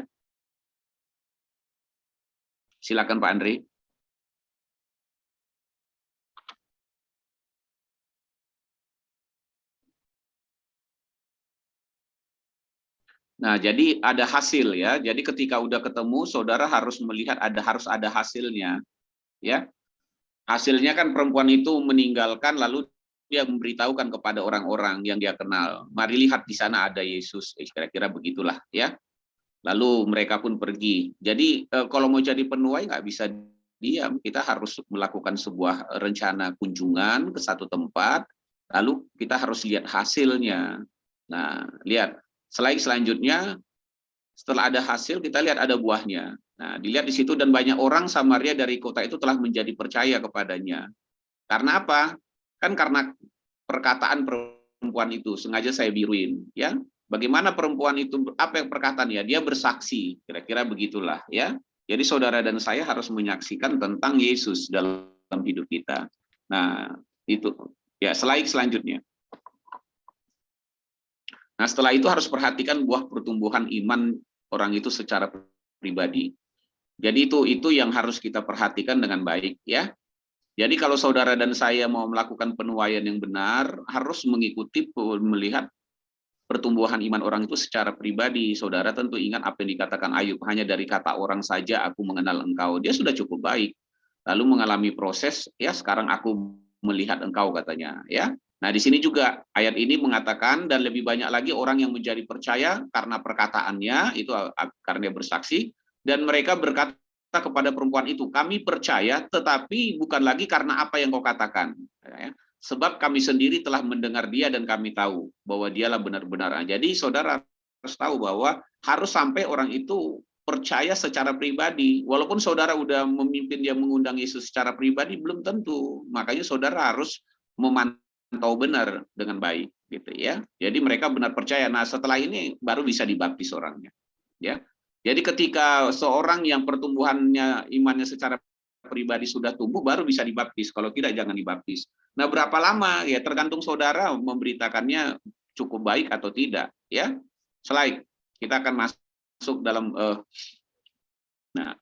Silakan Pak Andre. Nah, jadi ada hasil ya. Jadi ketika udah ketemu, saudara harus melihat harus ada hasilnya, ya. Hasilnya kan perempuan itu meninggalkan, lalu dia memberitahukan kepada orang-orang yang dia kenal. Mari lihat di sana ada Yesus. Kira-kira begitulah, ya. Lalu mereka pun pergi. Jadi kalau mau jadi penuai nggak bisa diam. Kita harus melakukan sebuah rencana kunjungan ke satu tempat. Lalu kita harus lihat hasilnya. Nah, lihat selanjutnya setelah ada hasil kita lihat ada buahnya. Nah, dilihat di situ dan banyak orang Samaria dari kota itu telah menjadi percaya kepadanya. Karena apa? Kan karena perkataan perempuan itu sengaja saya biruin, ya. Bagaimana perempuan itu, apa yang perkataannya? Dia bersaksi, kira-kira begitulah, ya. Jadi saudara dan saya harus menyaksikan tentang Yesus dalam hidup kita. Nah, itu ya, selanjutnya. Nah, setelah itu harus perhatikan buah pertumbuhan iman orang itu secara pribadi. Jadi itu yang harus kita perhatikan dengan baik, ya. Jadi kalau saudara dan saya mau melakukan penuaian yang benar, harus mengikuti melihat pertumbuhan iman orang itu secara pribadi. Saudara tentu ingat apa yang dikatakan Ayub, hanya dari kata orang saja aku mengenal engkau. Dia sudah cukup baik. Lalu mengalami proses, ya sekarang aku melihat engkau katanya, ya. Nah, di sini juga ayat ini mengatakan dan lebih banyak lagi orang yang menjadi percaya karena perkataannya, itu karena dia bersaksi, dan mereka berkata kepada perempuan itu, kami percaya tetapi bukan lagi karena apa yang kau katakan. Ya. Sebab kami sendiri telah mendengar dia dan kami tahu bahwa dialah benar-benar. Jadi saudara harus tahu bahwa harus sampai orang itu percaya secara pribadi. Walaupun saudara udah memimpin dia mengundang Yesus secara pribadi, belum tentu. Makanya saudara harus memantau benar dengan baik, gitu ya. Jadi mereka benar percaya. Nah, setelah ini baru bisa dibaptis orangnya, ya. Jadi ketika seorang yang pertumbuhannya imannya secara pribadi sudah tumbuh, baru bisa dibaptis. Kalau tidak, jangan dibaptis. Nah, berapa lama? Ya tergantung saudara memberitakannya cukup baik atau tidak, ya. Slide. Kita akan masuk dalam nah,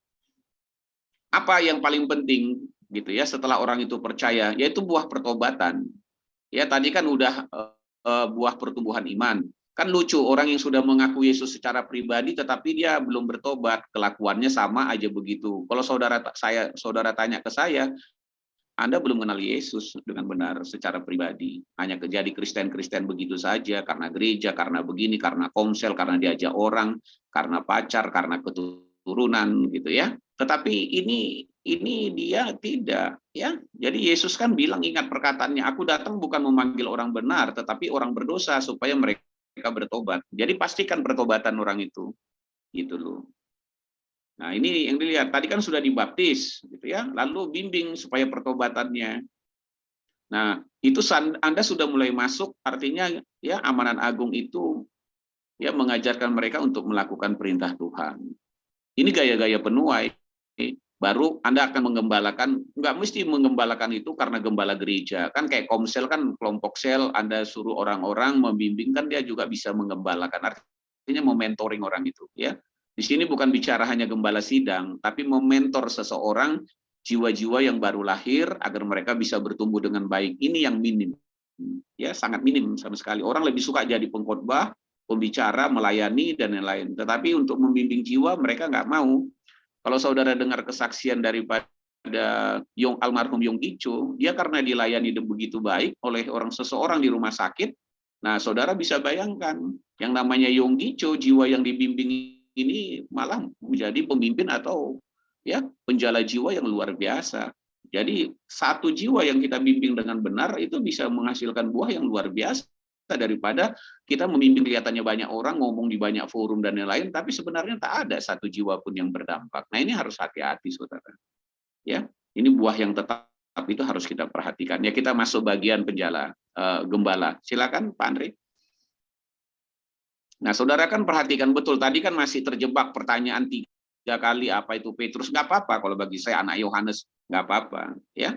apa yang paling penting gitu ya setelah orang itu percaya, yaitu buah pertobatan. Ya, tadi kan udah buah pertumbuhan iman. Kan lucu, orang yang sudah mengaku Yesus secara pribadi tetapi dia belum bertobat, kelakuannya sama aja begitu. Kalau saudara tanya ke saya, Anda belum mengenal Yesus dengan benar secara pribadi. Hanya jadi Kristen-Kristen begitu saja, karena gereja, karena begini, karena komsel, karena diajak orang, karena pacar, karena keturunan gitu ya. Tetapi ini dia tidak, ya. Jadi Yesus kan bilang, ingat perkataannya, aku datang bukan memanggil orang benar, tetapi orang berdosa supaya mereka bertobat. Jadi pastikan pertobatan orang itu. Gitu loh. Nah, ini yang dilihat. Tadi kan sudah dibaptis, gitu ya. Lalu bimbing supaya pertobatannya. Nah, itu Anda sudah mulai masuk, artinya ya amanat agung itu ya mengajarkan mereka untuk melakukan perintah Tuhan. Ini gaya-gaya penuai. Baru Anda akan menggembalakan, nggak mesti menggembalakan itu karena gembala gereja. Kan kayak komsel kan, kelompok sel, Anda suruh orang-orang membimbing, kan dia juga bisa menggembalakan. Artinya mementoring orang itu, ya. Di sini bukan bicara hanya gembala sidang, tapi mementor seseorang, jiwa-jiwa yang baru lahir, agar mereka bisa bertumbuh dengan baik. Ini yang minim. Ya, sangat minim sama sekali. Orang lebih suka jadi pengkhotbah, pembicara, melayani, dan lain-lain. Tetapi untuk membimbing jiwa, mereka nggak mau. Kalau saudara dengar kesaksian daripada almarhum Yong Gicho, dia karena dilayani begitu baik oleh seseorang di rumah sakit, nah saudara bisa bayangkan, yang namanya Yong Gicho, jiwa yang dibimbing ini malah menjadi pemimpin atau ya penjala jiwa yang luar biasa. Jadi satu jiwa yang kita bimbing dengan benar itu bisa menghasilkan buah yang luar biasa daripada kita membimbing kelihatannya banyak orang, ngomong di banyak forum dan lain-lain, tapi sebenarnya tak ada satu jiwa pun yang berdampak. Nah, ini harus hati-hati, saudara. Ya, ini buah yang tetap itu harus kita perhatikan. Ya, kita masuk bagian gembala. Silakan, Pak Andre. Nah, saudara kan perhatikan betul, tadi kan masih terjebak pertanyaan 3 kali, apa itu Petrus, nggak apa-apa, kalau bagi saya anak Yohanes, nggak apa-apa, ya.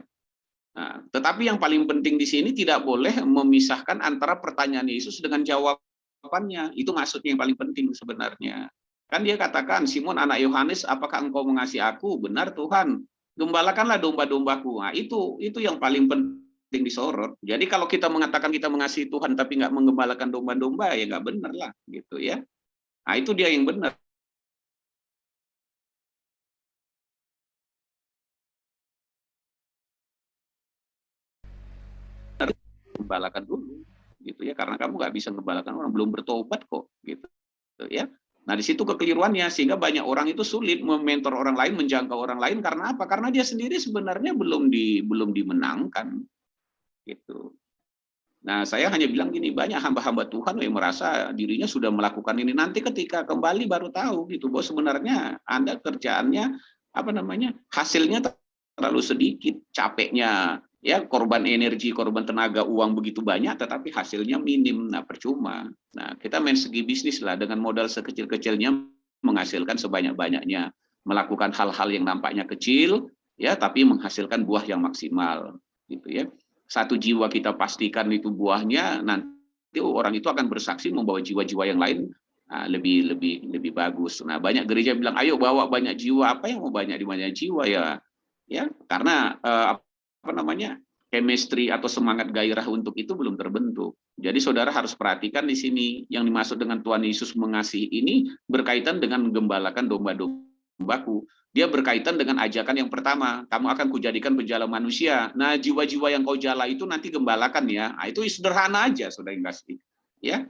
Nah, tetapi yang paling penting di sini tidak boleh memisahkan antara pertanyaan Yesus dengan jawabannya, itu maksudnya yang paling penting sebenarnya. Kan dia katakan, Simon anak Yohanes, apakah engkau mengasihi aku? Benar Tuhan, gembalakanlah domba-dombaku. Nah, itu yang paling penting disorot. Jadi kalau kita mengatakan kita mengasihi Tuhan tapi nggak menggembalakan domba-domba, ya nggak benar lah, gitu ya. Nah, itu dia yang benar. Gembalakan dulu, gitu ya, karena kamu nggak bisa gembalakan orang, belum bertobat kok, gitu ya. Nah, di situ kekeliruannya, sehingga banyak orang itu sulit mementor orang lain, menjangkau orang lain, karena apa? Karena dia sendiri sebenarnya belum dimenangkan. Gitu. Nah, saya hanya bilang gini, banyak hamba-hamba Tuhan yang merasa dirinya sudah melakukan ini. Nanti ketika kembali baru tahu gitu, bahwa sebenarnya Anda kerjaannya hasilnya terlalu sedikit, capeknya, ya korban energi, korban tenaga, uang begitu banyak, tetapi hasilnya minim. Nah, percuma. Nah, kita main segi bisnis lah, dengan modal sekecil-kecilnya menghasilkan sebanyak-banyaknya, melakukan hal-hal yang nampaknya kecil, ya, tapi menghasilkan buah yang maksimal, gitu ya. Satu jiwa kita pastikan itu buahnya, nanti orang itu akan bersaksi membawa jiwa-jiwa yang lain lebih bagus. Nah, banyak gereja bilang, ayo bawa banyak jiwa. Apa yang mau banyak di banyak jiwa ya? Ya, karena chemistry atau semangat gairah untuk itu belum terbentuk. Jadi saudara harus perhatikan di sini, yang dimaksud dengan Tuhan Yesus mengasihi ini berkaitan dengan menggembalakan domba-dombaku. Dia berkaitan dengan ajakan yang pertama, kamu akan kujadikan penjala manusia. Nah, jiwa-jiwa yang kau jala itu nanti gembalakan ya. Nah, itu sederhana aja, saudara yang kasih. Ya.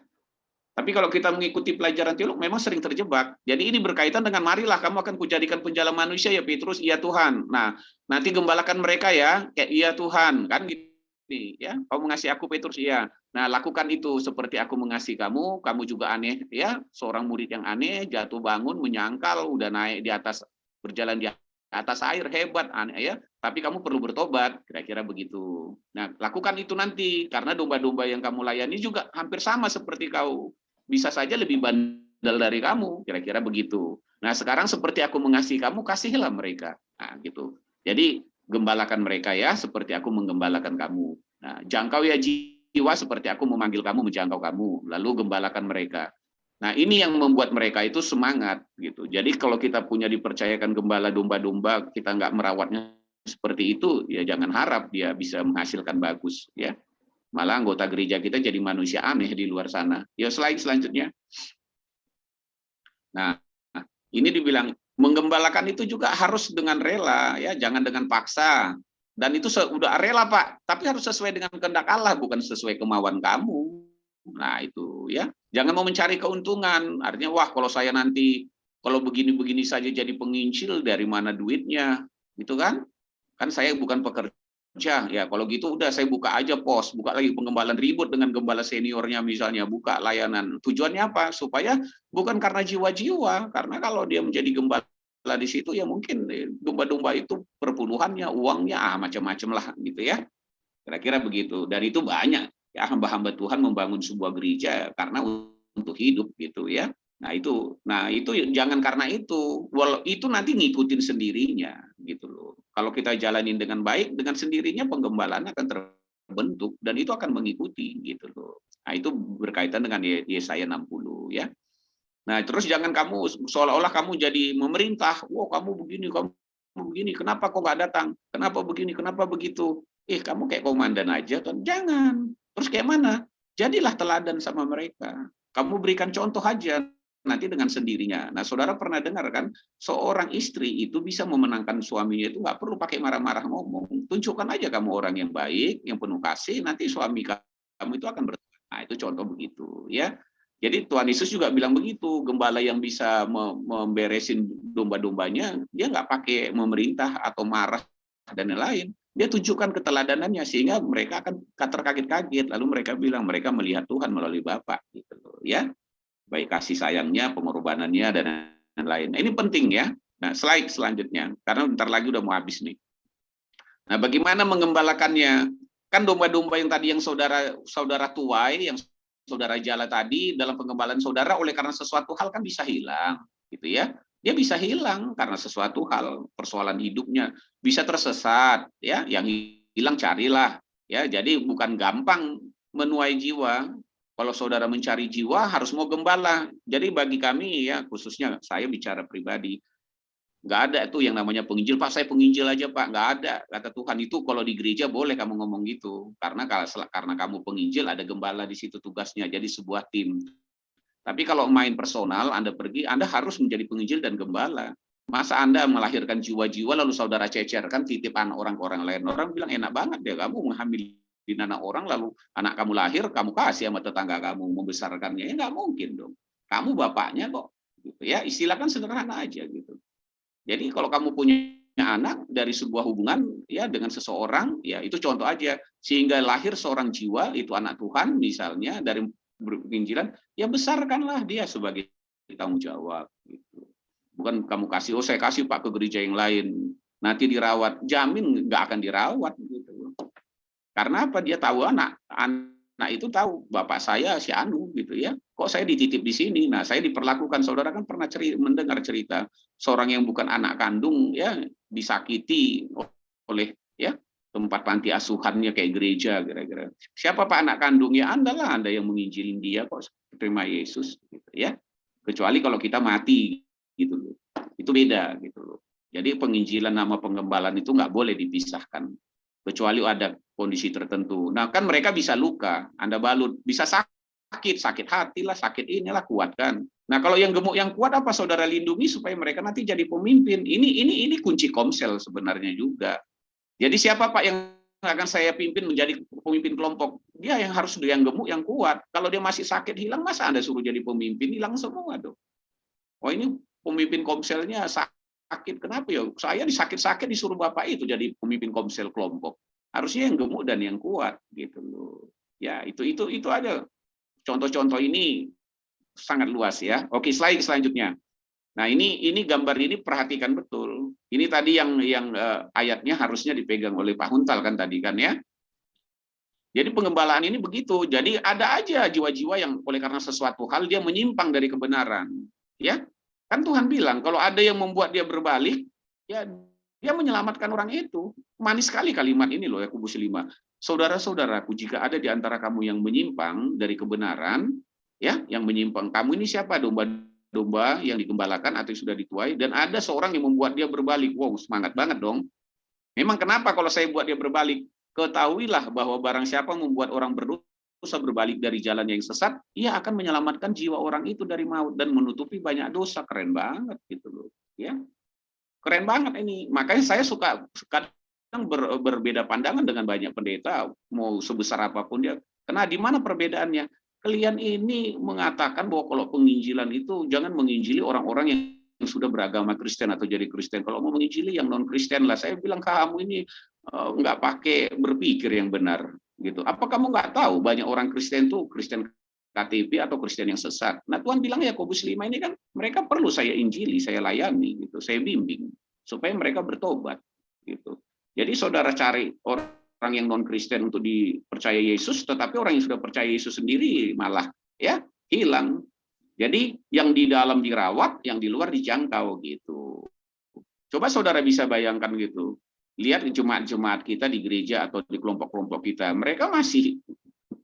Tapi kalau kita mengikuti pelajaran teolog, memang sering terjebak. Jadi ini berkaitan dengan marilah kamu akan kujadikan penjala manusia ya Petrus, iya Tuhan. Nah, nanti gembalakan mereka ya, kayak iya Tuhan, kan gini ya. Kau mengasihi aku Petrus, iya. Nah, lakukan itu seperti aku mengasihi kamu. Kamu juga aneh ya, seorang murid yang aneh, jatuh bangun, menyangkal, udah naik di atas, berjalan di atas air, hebat, aneh ya. Tapi kamu perlu bertobat, kira-kira begitu. Nah, lakukan itu nanti, karena domba-domba yang kamu layani juga hampir sama seperti kau. Bisa saja lebih bandel dari kamu, kira-kira begitu. Nah, sekarang seperti aku mengasihi kamu, kasihilah mereka. Nah, gitu. Jadi, gembalakan mereka ya, seperti aku menggembalakan kamu. Nah, jangkau ya jiwa, seperti aku memanggil kamu, menjangkau kamu. Lalu gembalakan mereka. Nah, ini yang membuat mereka itu semangat gitu. Jadi kalau kita punya dipercayakan gembala domba-domba, kita nggak merawatnya seperti itu, ya jangan harap dia bisa menghasilkan bagus ya. Malah anggota gereja kita jadi manusia aneh di luar sana. Ya, slide selanjutnya. Nah, ini dibilang menggembalakan itu juga harus dengan rela ya, jangan dengan paksa. Dan itu sudah rela, Pak, tapi harus sesuai dengan kehendak Allah, bukan sesuai kemauan kamu. Nah, itu ya. Jangan mau mencari keuntungan. Artinya, wah kalau saya nanti kalau begini-begini saja jadi penginjil, dari mana duitnya? Gitu kan? Kan saya bukan pekerja. Ya, kalau gitu udah saya buka aja pos, buka lagi pengembalaan, ribut dengan gembala seniornya misalnya, buka layanan. Tujuannya apa? Supaya bukan karena jiwa-jiwa, karena kalau dia menjadi gembala di situ ya mungkin domba-domba itu perpuluhannya, uangnya macam-macam lah gitu ya. Kira-kira begitu. Dan itu banyak ya hamba-hamba Tuhan membangun sebuah gereja karena untuk hidup gitu ya. Nah itu jangan karena itu. Walau itu nanti ngikutin sendirinya gitu loh. Kalau kita jalanin dengan baik, dengan sendirinya penggembalaan akan terbentuk dan itu akan mengikuti gitu loh. Nah itu berkaitan dengan Yesaya 60 ya. Nah terus jangan kamu seolah-olah kamu jadi memerintah. Wah kamu begini, kenapa kok nggak datang? Kenapa begini, kenapa begitu? Kamu kayak komandan aja kan? Jangan. Terus kayak mana? Jadilah teladan sama mereka. Kamu berikan contoh aja nanti dengan sendirinya. Nah, saudara pernah dengar kan, seorang istri itu bisa memenangkan suaminya itu nggak perlu pakai marah-marah ngomong. Tunjukkan aja kamu orang yang baik, yang penuh kasih, nanti suami kamu itu akan bertobat. Nah, itu contoh begitu, ya. Jadi Tuhan Yesus juga bilang begitu, gembala yang bisa memberesin domba-dombanya, dia nggak pakai memerintah atau marah dan lain-lain. Dia tunjukkan keteladanannya sehingga mereka akan terkaget-kaget, lalu mereka bilang mereka melihat Tuhan melalui Bapa gitu ya. Baik kasih sayangnya, pengorbanannya dan lain-lain. Nah, ini penting ya. Nah, slide selanjutnya karena bentar lagi udah mau habis nih. Nah, bagaimana mengembalakannya? Kan domba-domba yang tadi yang saudara tuai, yang saudara jala tadi dalam penggembalaan saudara oleh karena sesuatu hal kan bisa hilang gitu ya. Dia bisa hilang karena sesuatu hal, persoalan hidupnya, bisa tersesat ya, yang hilang carilah ya. Jadi bukan gampang menuai jiwa. Kalau saudara mencari jiwa harus mau gembala. Jadi bagi kami ya, khususnya saya bicara pribadi, nggak ada tuh yang namanya penginjil. Pak, saya penginjil aja Pak, nggak ada. Kata Tuhan itu kalau di gereja boleh kamu ngomong gitu, karena kamu penginjil ada gembala di situ tugasnya. Jadi sebuah tim. Tapi kalau main personal, Anda pergi, Anda harus menjadi penginjil dan gembala. Masa Anda melahirkan jiwa-jiwa lalu saudara cecerkan titipan orang ke orang lain. Orang bilang enak banget ya kamu menghamili anak orang lalu anak kamu lahir, kamu kasih sama tetangga kamu membesarkannya. Ya nggak mungkin dong. Kamu bapaknya kok. Gitu ya, istilah kan sederhana aja gitu. Jadi kalau kamu punya anak dari sebuah hubungan ya dengan seseorang, ya itu contoh aja, sehingga lahir seorang jiwa, itu anak Tuhan misalnya dari penginjilan, ya besarkanlah dia sebagai tanggung jawab gitu. Bukan kamu kasih, oh saya kasih Pak ke gereja yang lain, nanti dirawat, jamin nggak akan dirawat gitu. Karena apa? Dia tahu anak itu tahu bapak saya si Anu gitu ya, kok saya dititip di sini. Nah, saya diperlakukan, saudara kan pernah mendengar cerita seorang yang bukan anak kandung ya disakiti oleh ya tempat panti asuhannya kayak gereja kira-kira. Siapa Pak anak kandungnya? Anda lah, Anda yang menginjilin dia kok terima Yesus gitu ya. Kecuali kalau kita mati gitu loh. Itu beda gitu loh. Jadi penginjilan sama penggembalaan itu nggak boleh dipisahkan. Kecuali ada kondisi tertentu. Nah, kan mereka bisa luka, Anda balut, bisa sakit hati lah, sakit inilah, kuatkan. Nah, kalau yang gemuk yang kuat apa saudara lindungi supaya mereka nanti jadi pemimpin. Ini kunci komsel sebenarnya juga. Jadi siapa Pak yang akan saya pimpin menjadi pemimpin kelompok? Dia yang harus yang gemuk, yang kuat. Kalau dia masih sakit hilang, masa Anda suruh jadi pemimpin? Hilang semua dong. Oh, ini pemimpin komselnya sakit, kenapa ya? Saya disakit-sakit disuruh bapak itu jadi pemimpin komsel kelompok. Harusnya yang gemuk dan yang kuat gitu loh. Ya, itu ada. Contoh-contoh ini sangat luas ya. Oke, slide selanjutnya. Nah, ini gambar ini perhatikan betul. Ini tadi yang ayatnya harusnya dipegang oleh Pak Huntal kan tadi kan ya. Jadi pengembalaan ini begitu. Jadi ada aja jiwa-jiwa yang oleh karena sesuatu hal dia menyimpang dari kebenaran. Ya, kan Tuhan bilang kalau ada yang membuat dia berbalik, ya dia menyelamatkan orang itu. Manis sekali kalimat ini loh, Yakobus 5. Saudara-saudaraku, jika ada di antara kamu yang menyimpang dari kebenaran, ya, yang menyimpang, kamu ini siapa? Domba yang digembalakan atau yang sudah dituai, dan ada seorang yang membuat dia berbalik. Wow, semangat banget dong. Memang kenapa kalau saya buat dia berbalik? Ketahuilah bahwa barang siapa membuat orang berdosa berbalik dari jalan yang sesat, ia akan menyelamatkan jiwa orang itu dari maut dan menutupi banyak dosa. Keren banget gitu loh, ya. Keren banget ini. Makanya saya suka kadang berbeda pandangan dengan banyak pendeta, mau sebesar apapun dia. Karena di mana perbedaannya? Kalian ini mengatakan bahwa kalau penginjilan itu jangan menginjili orang-orang yang sudah beragama Kristen atau jadi Kristen. Kalau mau menginjili yang non Kristen lah. Saya bilang kamu ini nggak pakai berpikir yang benar gitu. Apa kamu nggak tahu banyak orang Kristen tuh Kristen KTP atau Kristen yang sesat. Nah, Tuhan bilang Yakobus 5 ini kan mereka perlu saya injili, saya layani gitu, saya bimbing supaya mereka bertobat gitu. Jadi saudara cari orang yang non Kristen untuk dipercaya Yesus, tetapi orang yang sudah percaya Yesus sendiri malah ya hilang. Jadi yang di dalam dirawat, yang di luar dijangkau gitu. Coba saudara bisa bayangkan gitu. Lihat jemaat-jemaat kita di gereja atau di kelompok-kelompok kita, mereka masih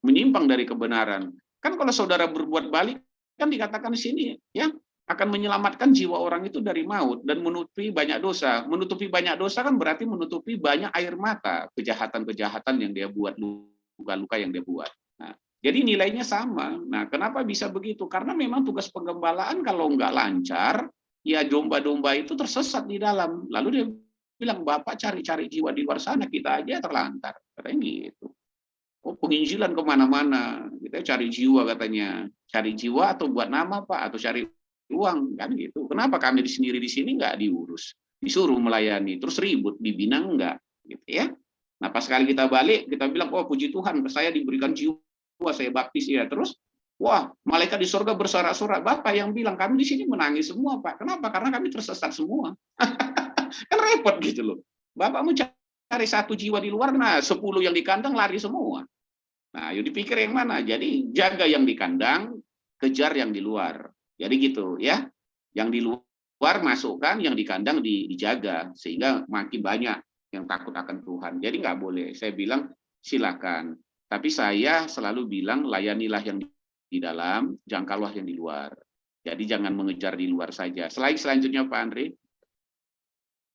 menyimpang dari kebenaran. Kan kalau saudara berbuat balik, kan dikatakan di sini ya akan menyelamatkan jiwa orang itu dari maut dan menutupi banyak dosa. Menutupi banyak dosa kan berarti menutupi banyak air mata kejahatan-kejahatan yang dia buat, luka-luka yang dia buat. Nah, jadi nilainya sama. Nah, kenapa bisa begitu? Karena memang tugas penggembalaan kalau nggak lancar, ya domba-domba itu tersesat di dalam. Lalu dia bilang, Bapak cari-cari jiwa di luar sana, kita aja terlantar. Katanya gitu. Oh, penginjilan kemana-mana. Kita cari jiwa katanya. Cari jiwa atau buat nama Pak, atau cari uang kan gitu. Kenapa kami sendiri di sini nggak diurus? Disuruh melayani, terus ribut, dibina enggak gitu ya. Nah, pas kali kita balik, kita bilang, oh puji Tuhan, saya diberikan jiwa, saya baptis ya. Terus, wah, malaikat di surga bersorak-sorak. Bapak yang bilang, kami di sini menangis semua Pak. Kenapa? Karena kami tersesat semua. Kan repot gitu loh. Bapak mau cari satu jiwa di luar, nah 10 yang di kandang lari semua. Nah, yuk dipikir yang mana? Jadi jaga yang di kandang, kejar yang di luar. Jadi gitu ya. Yang di luar masukkan, yang di kandang dijaga sehingga makin banyak yang takut akan Tuhan. Jadi nggak boleh. Saya bilang silakan. Tapi saya selalu bilang layanilah yang di dalam, jangkaulah yang di luar. Jadi jangan mengejar di luar saja. Selanjutnya Pak Andre.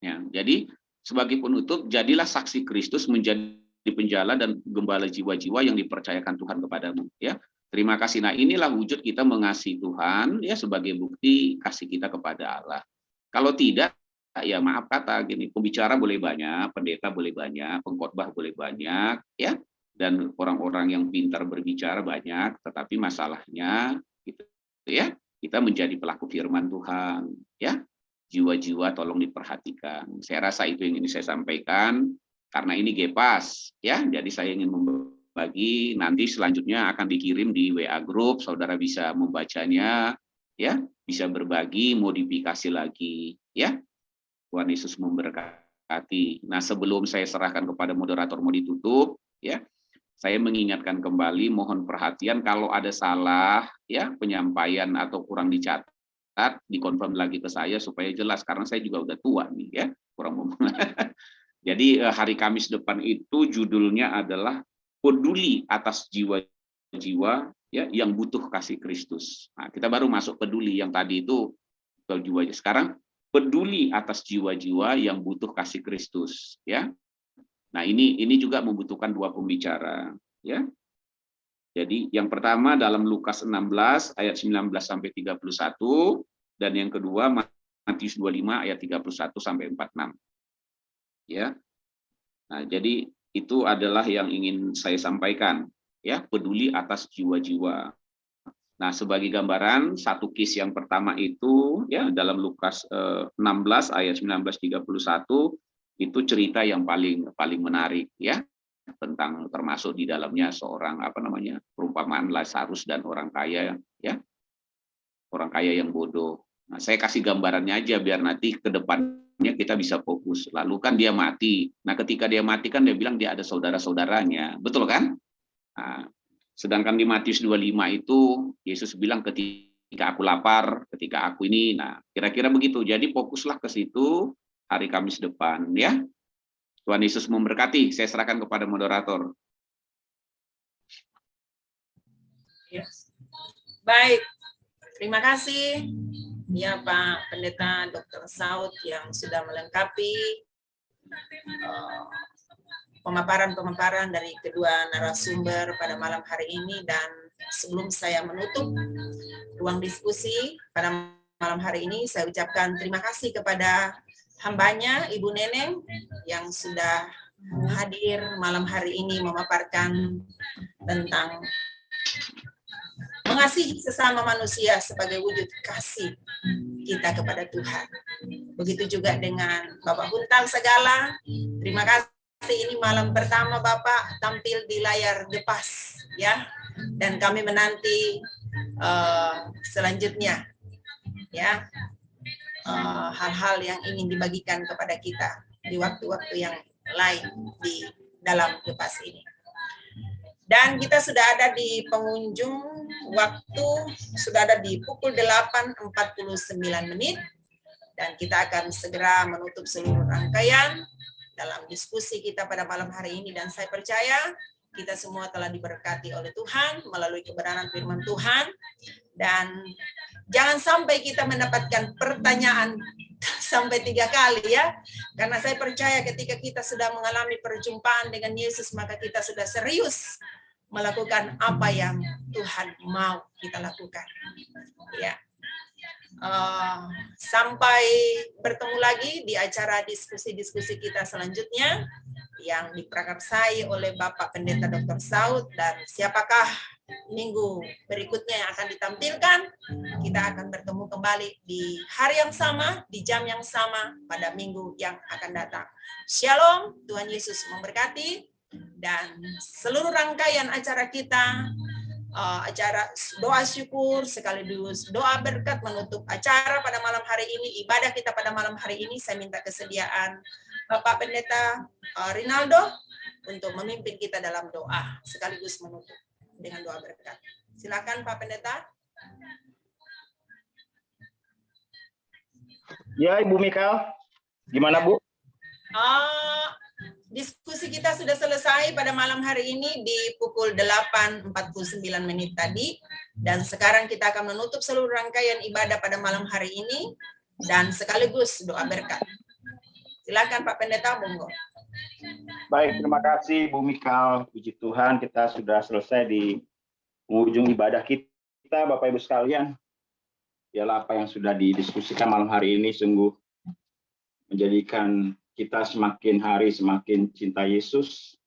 Ya, jadi sebagai penutup, jadilah saksi Kristus menjadi penjala dan gembala jiwa-jiwa yang dipercayakan Tuhan kepadamu. Ya, terima kasih. Nah, inilah wujud kita mengasihi Tuhan, ya sebagai bukti kasih kita kepada Allah. Kalau tidak, ya maaf kata gini, pembicara boleh banyak, pendeta boleh banyak, pengkhotbah boleh banyak, ya, dan orang-orang yang pintar berbicara banyak, tetapi masalahnya, gitu, ya, kita menjadi pelaku firman Tuhan, ya. jiwa-jiwa tolong diperhatikan. Saya rasa itu yang ingin saya sampaikan karena ini GEPAS ya. Jadi saya ingin membagi, nanti selanjutnya akan dikirim di WA group, saudara bisa membacanya ya, bisa berbagi, modifikasi lagi ya. Tuhan Yesus memberkati. Nah, sebelum saya serahkan kepada moderator mau ditutup ya, saya mengingatkan kembali, mohon perhatian kalau ada salah ya penyampaian atau kurang dicatat, dikonfirm lagi ke saya supaya jelas karena saya juga udah tua nih ya, kurang Jadi hari Kamis depan itu judulnya adalah peduli atas jiwa-jiwa ya yang butuh kasih Kristus. Nah, kita baru masuk peduli, yang tadi itu jiwa. Sekarang peduli atas jiwa-jiwa yang butuh kasih Kristus ya. Nah, ini juga membutuhkan dua pembicara ya. Jadi yang pertama dalam Lukas 16 ayat 19 sampai 31 dan yang kedua Matius 25 ayat 31 sampai 46. Ya. Nah, jadi itu adalah yang ingin saya sampaikan ya, peduli atas jiwa-jiwa. Nah, sebagai gambaran satu case yang pertama itu ya dalam Lukas 16 ayat 19 31 itu cerita yang paling menarik ya, tentang termasuk di dalamnya seorang perumpamaan Lazarus dan orang kaya ya, orang kaya yang bodoh. Nah, saya kasih gambarannya aja biar nanti ke depannya kita bisa fokus. Lalu kan dia mati. Nah, ketika dia mati kan dia bilang dia ada saudara-saudaranya, betul kan? Nah, sedangkan di Matius 25 itu Yesus bilang ketika aku lapar, ketika aku ini, nah kira-kira begitu. Jadi fokuslah ke situ hari Kamis depan ya. Tuhan Yesus memberkati. Saya serahkan kepada moderator.
Ya. Baik, terima kasih ya Pak Pendeta Dr. Saud yang sudah melengkapi pemaparan-pemaparan dari kedua narasumber pada malam hari ini. Dan sebelum saya menutup ruang diskusi pada malam hari ini, saya ucapkan terima kasih kepada hambanya Ibu Neneng yang sudah hadir malam hari ini memaparkan tentang mengasihi sesama manusia sebagai wujud kasih kita kepada Tuhan. Begitu juga dengan Bapak Huntang Segala. Terima kasih, ini malam pertama Bapak tampil di layar GEPAS ya, dan kami menanti selanjutnya ya. Hal-hal yang ingin dibagikan kepada kita di waktu-waktu yang lain di dalam GEPAS ini. Dan kita sudah ada di pengunjung waktu, sudah ada di pukul 8.49 dan kita akan segera menutup seluruh rangkaian dalam diskusi kita pada malam hari ini. Dan saya percaya kita semua telah diberkati oleh Tuhan melalui kebenaran firman Tuhan. Dan jangan sampai kita mendapatkan pertanyaan sampai 3 kali ya. Karena saya percaya ketika kita sudah mengalami perjumpaan dengan Yesus, maka kita sudah serius melakukan apa yang Tuhan mau kita lakukan. Ya. Sampai bertemu lagi di acara diskusi-diskusi kita selanjutnya yang diprakarsai oleh Bapak Pendeta Dr. Saud. Dan siapakah minggu berikutnya yang akan ditampilkan, kita akan bertemu kembali di hari yang sama, di jam yang sama pada minggu yang akan datang. Shalom, Tuhan Yesus memberkati. Dan seluruh rangkaian acara kita, acara doa syukur sekaligus doa berkat menutup acara pada malam hari ini, ibadah kita pada malam hari ini, saya minta kesediaan Bapak Pendeta Rinaldo untuk memimpin kita dalam doa sekaligus menutup dengan doa berkat. Silakan Pak Pendeta.
Ya, Ibu Mikal, gimana Bu?
Diskusi kita sudah selesai pada malam hari ini di pukul 8.49 tadi. Dan sekarang kita akan menutup seluruh rangkaian ibadah pada malam hari ini dan sekaligus doa berkat. Silakan Pak Pendeta, monggo.
Baik, terima kasih Bu Mikal. Puji Tuhan, kita sudah selesai di ujung ibadah kita, Bapak Ibu sekalian. Ialah apa yang sudah didiskusikan malam hari ini sungguh menjadikan kita semakin hari semakin cinta Yesus.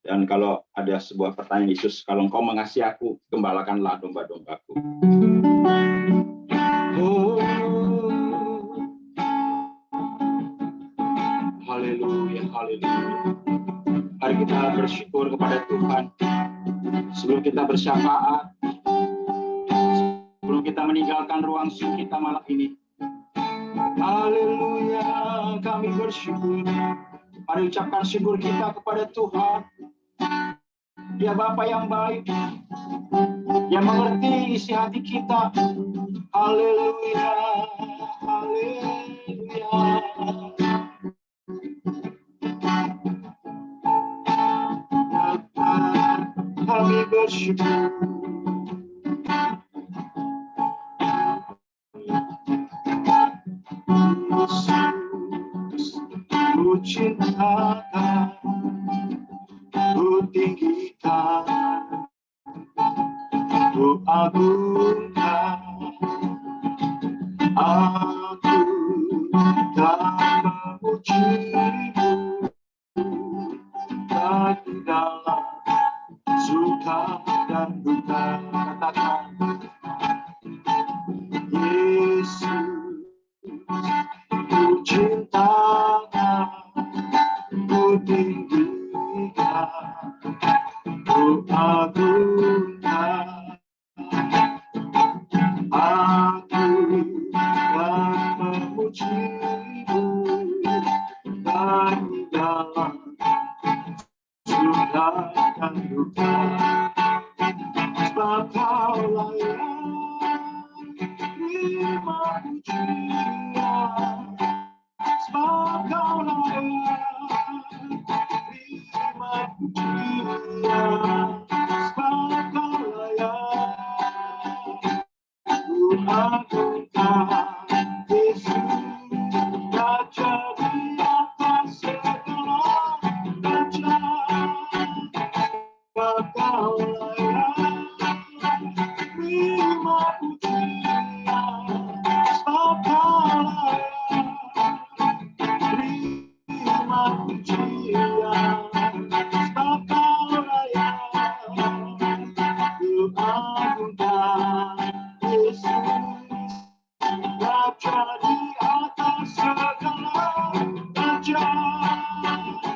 Dan kalau ada sebuah pertanyaan Yesus, kalau engkau mengasihi aku, gembalakanlah domba-dombaku. Oh, kita bersyukur kepada Tuhan. Sebelum kita bersyafaat, sebelum kita meninggalkan ruang Zoom kita malam ini. Haleluya, kami bersyukur. Mari ucapkan syukur kita kepada Tuhan. Dia Bapa yang baik, yang mengerti isi hati kita. Haleluya, haleluya. Kami bersyukur. Yesus, ku cintakan, ku tinggikan, ku agungkan. Aku tak memuji-Mu lagi dalam suka dan duka. Katakan, Yesus, ku cintakan, ku tinggikan, ku agungkan. Aku akan memuji-Mu lagi dalam suka dan duka. Sebab Kau layak terima pujian. Sebab Kau layak terima pujian. Sebab Kau layak ku agungkan. Yesus, Raja di atas segala raja. Sebab Kau layak terima pujian. Sebab Kau layak terima pujian. Sebab Kau layak ku agungkan. Yesus, Raja di atas segala raja.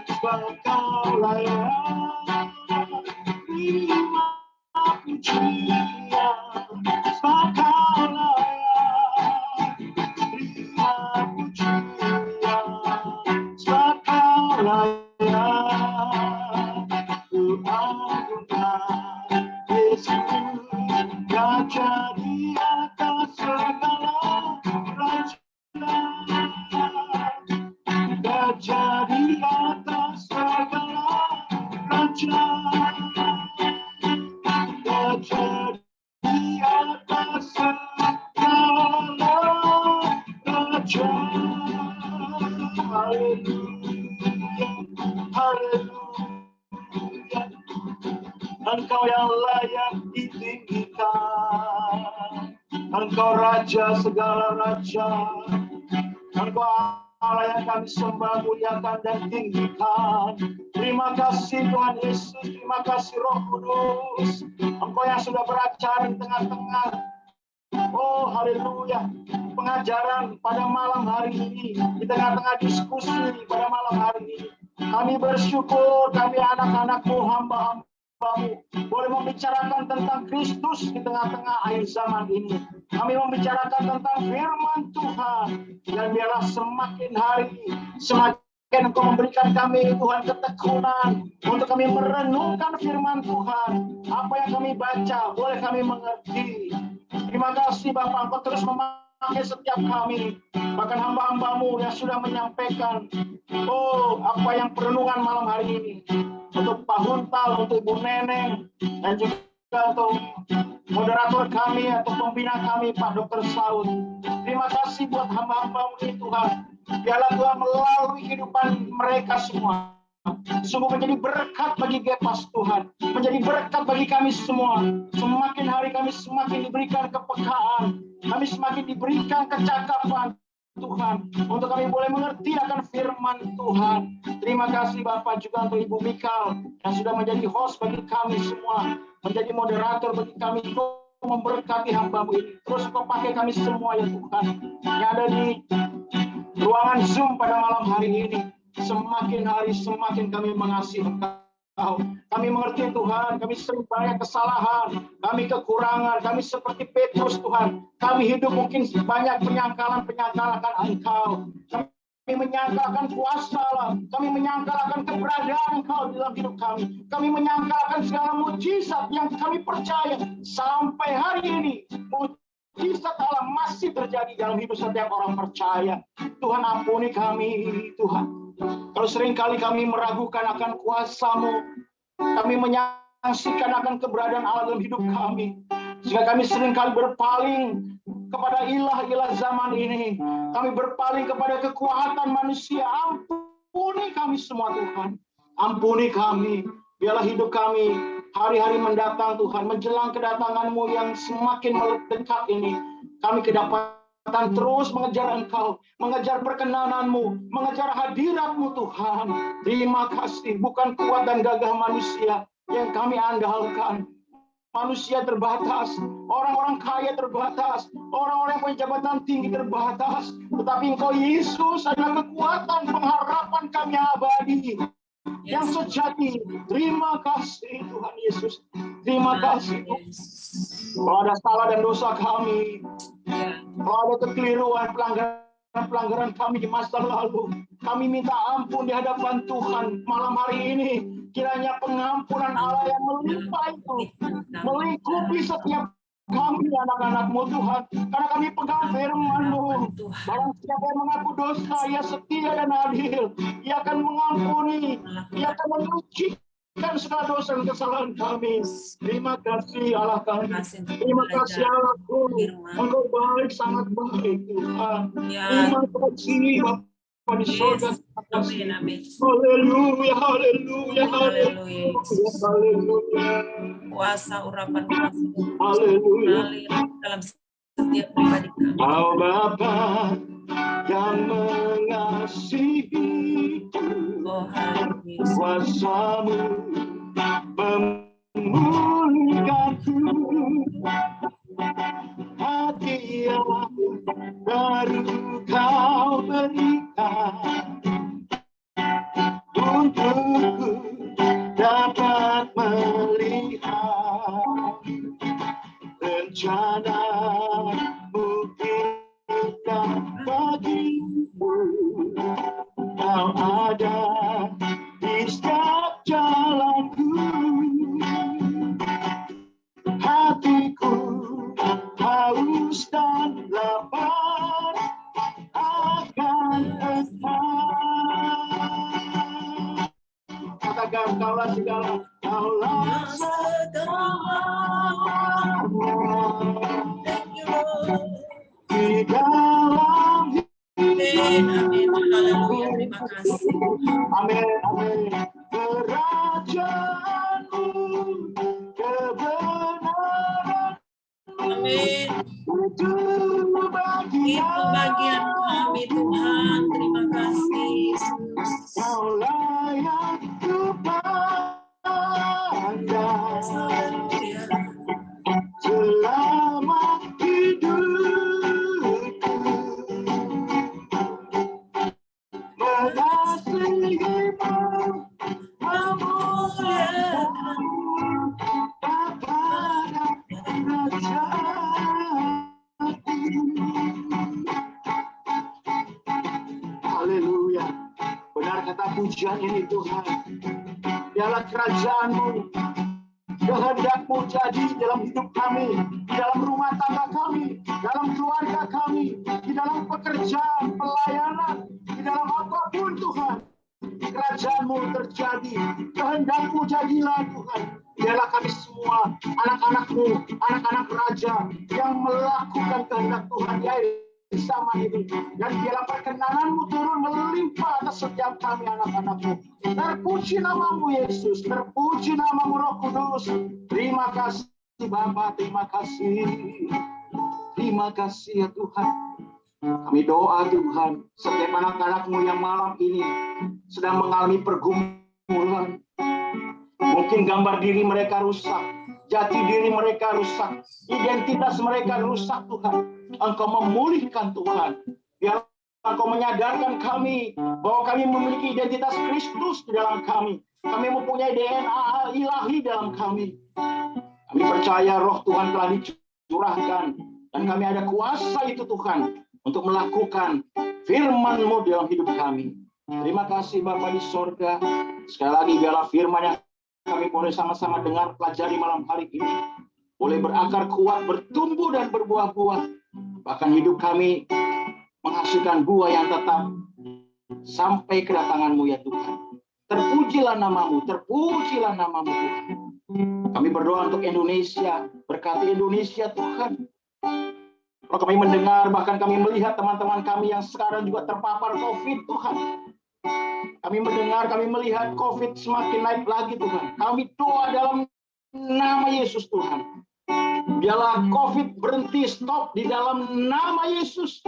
Sebab Kau layak terima pujian. Sebab Kau layak terima pujian. Sebab Kau layak ku agungkan. Yesus, Raja di atas segala raja. Raja di atas segala raja. Raja di atas segala raja. Haleluya, haleluya. Engkau yang layak ditinggikan. Engkau Raja segala raja. Engkau Allah yang kami sembah, muliakan dan tinggikan. Terima kasih Tuhan Yesus, terima kasih Roh Kudus. Engkau yang sudah beracara di tengah-tengah. Oh haleluya, pengajaran pada malam hari ini, di tengah-tengah diskusi pada malam hari ini. Kami bersyukur, kami anak-anak-Mu, hamba-hamba-Mu, boleh membicarakan tentang Kristus di tengah-tengah akhir zaman ini. Kami membicarakan tentang firman Tuhan, dan biarlah semakin hari, semakin Engkau memberikan kami Tuhan ketekunan untuk kami merenungkan firman Tuhan. Apa yang kami baca, boleh kami mengerti. Terima kasih Bapak, Engkau terus memakai setiap kami, bahkan hamba-hamba-Mu yang sudah menyampaikan, oh apa yang perenungan malam hari ini, untuk Pak Huntal, untuk Ibu Neneng, dan juga untuk moderator kami atau pembina kami Pak Dr. Saud. Terima kasih buat hamba-hamba-Mu ini Tuhan. Biarlah Tuhan melalui kehidupan mereka semua sungguh menjadi berkat bagi Gepas Tuhan, menjadi berkat bagi kami semua. Semakin hari kami semakin diberikan kepekaan, kami semakin diberikan kecakapan Tuhan, untuk kami boleh mengerti akan firman Tuhan. Terima kasih Bapak, juga untuk Ibu Mikal yang sudah menjadi host bagi kami semua, menjadi moderator bagi kami. Memberkati hamba-Mu ini, terus Kau pakai kami semua ya Tuhan, yang ada di ruangan Zoom pada malam hari ini. Semakin hari semakin kami mengasihi Engkau.
Kami mengerti Tuhan, kami sering banyak kesalahan, kami kekurangan, kami seperti Petrus Tuhan. Kami hidup mungkin banyak penyangkalan-penyangkalan akan Engkau. Kami menyangkalkan kuasa Allah, kami menyangkalkan keberadaan Engkau di dalam hidup kami. Kami menyangkalkan segala mujizat yang kami percaya sampai hari ini. Mujizat Allah masih terjadi dalam hidup setiap orang percaya. Tuhan ampuni kami, Tuhan. Kalau seringkali kami meragukan akan kuasa-Mu, kami menyaksikan akan keberadaan Allah dalam hidup kami, sehingga kami seringkali berpaling kepada ilah-ilah zaman ini. Kami berpaling kepada kekuatan manusia. Ampuni kami semua Tuhan. Ampuni kami. Biarlah hidup kami hari-hari mendatang Tuhan, menjelang kedatangan-Mu yang semakin mendekat ini, kami kedapatan terus mengejar Engkau, mengejar perkenanan-Mu, mengejar hadirat-Mu Tuhan. Terima kasih, bukan kuat dan gagah manusia yang kami andalkan. Manusia terbatas, orang-orang kaya terbatas, orang-orang yang punya jabatan tinggi terbatas. Tetapi Engkau Yesus adalah kekuatan pengharapan kami abadi yang sejati. Terima kasih Tuhan Yesus. Terima kasih. Kalau ada salah dan dosa kami, kalau ada kekeliruan, pelanggaran kami di masa lalu, kami minta ampun di hadapan Tuhan malam hari ini. Kiranya pengampunan Allah yang melimpah itu melingkupi setiap kami anak-anak-Mu Tuhan, karena kami pegang firman-Mu. Barang siapa yang mengaku dosa, Ia setia dan adil. Ia akan mengampuni, Ia akan menyucikan segala dosa dan kesalahan kami. Terima kasih Allah kami. Terima kasih Allahku. Engkau baik, sangat baik Tuhan. Terima kasih Bapa di surga.
Amin, amin.
Haleluya, haleluya, haleluya, haleluya.
Kuasa urapan kuasa
Haleluya.
dalam setiap pribadi kami.
Kau Bapa yang mengasihi,
Oh, haleluya.
kuasa-Mu memulihkanku. Hati yang baru Kau berikan untukku dapat melihat rencana-Mu indah bagiku. Kau ada di setiap jalanku. Hatiku haus dan lapar akan Engkau. Katakan Kaulah segala, Kaulah segala di dalam
Amin, haleluya. Terima kasih.
Amin, amin. Kerajaan-Mu, kebenaran,
Amin.
itu
Itu bagian kami Tuhan. Terima kasih Yesus.
Kau layak kupandang selama hidupku. Mengasihi-Mu, memuliakan-Mu, kepada kerajaan-Mu. Haleluya. Benar kata pujian ini Tuhan. Biarlah kerajaan-Mu, kehendak-Mu jadi dalam hidup kami, di dalam rumah tangga kami, dalam keluarga kami, di dalam pekerjaan, pelayanan, di dalam apapun Tuhan. Kerajaan-Mu terjadi, kehendak-Mu jadilah Tuhan. Biarlah kami semua anak-anak-Mu, anak-anak raja yang melakukan kehendak Tuhan di zaman ini. Dan biarlah perkenanan-Mu turun melimpah atas setiap kami anak-anak-Mu. Terpuji nama-Mu Yesus, terpuji nama-Mu Roh Kudus. Terima kasih Bapa, terima kasih. Terima kasih ya Tuhan. Kami doa Tuhan, setiap anak-anak-Mu yang malam ini sedang mengalami pergumulan. Mungkin gambar diri mereka rusak, jati diri mereka rusak, identitas mereka rusak Tuhan. Engkau memulihkan Tuhan. Biar Engkau menyadarkan kami bahwa kami memiliki identitas Kristus di dalam kami. Kami mempunyai DNA ilahi dalam kami. Kami percaya roh Tuhan telah dicurahkan. Dan kami ada kuasa itu Tuhan untuk melakukan firman-Mu dalam hidup kami. Terima kasih Bapa di sorga. Sekali lagi biarlah firman yang kami boleh sama-sama dengar, pelajari malam hari ini, boleh berakar kuat, bertumbuh dan berbuah-buah. Bahkan hidup kami menghasilkan buah yang tetap sampai kedatangan-Mu ya Tuhan. Terpujilah nama-Mu, terpujilah nama-Mu Tuhan. Kami berdoa untuk Indonesia, berkati Indonesia Tuhan. Kalau kami mendengar, bahkan kami melihat teman-teman kami yang sekarang juga terpapar COVID Tuhan. Kami mendengar, kami melihat COVID semakin naik lagi Tuhan. Kami doa dalam nama Yesus Tuhan. Biarlah COVID berhenti, stop di dalam nama Yesus.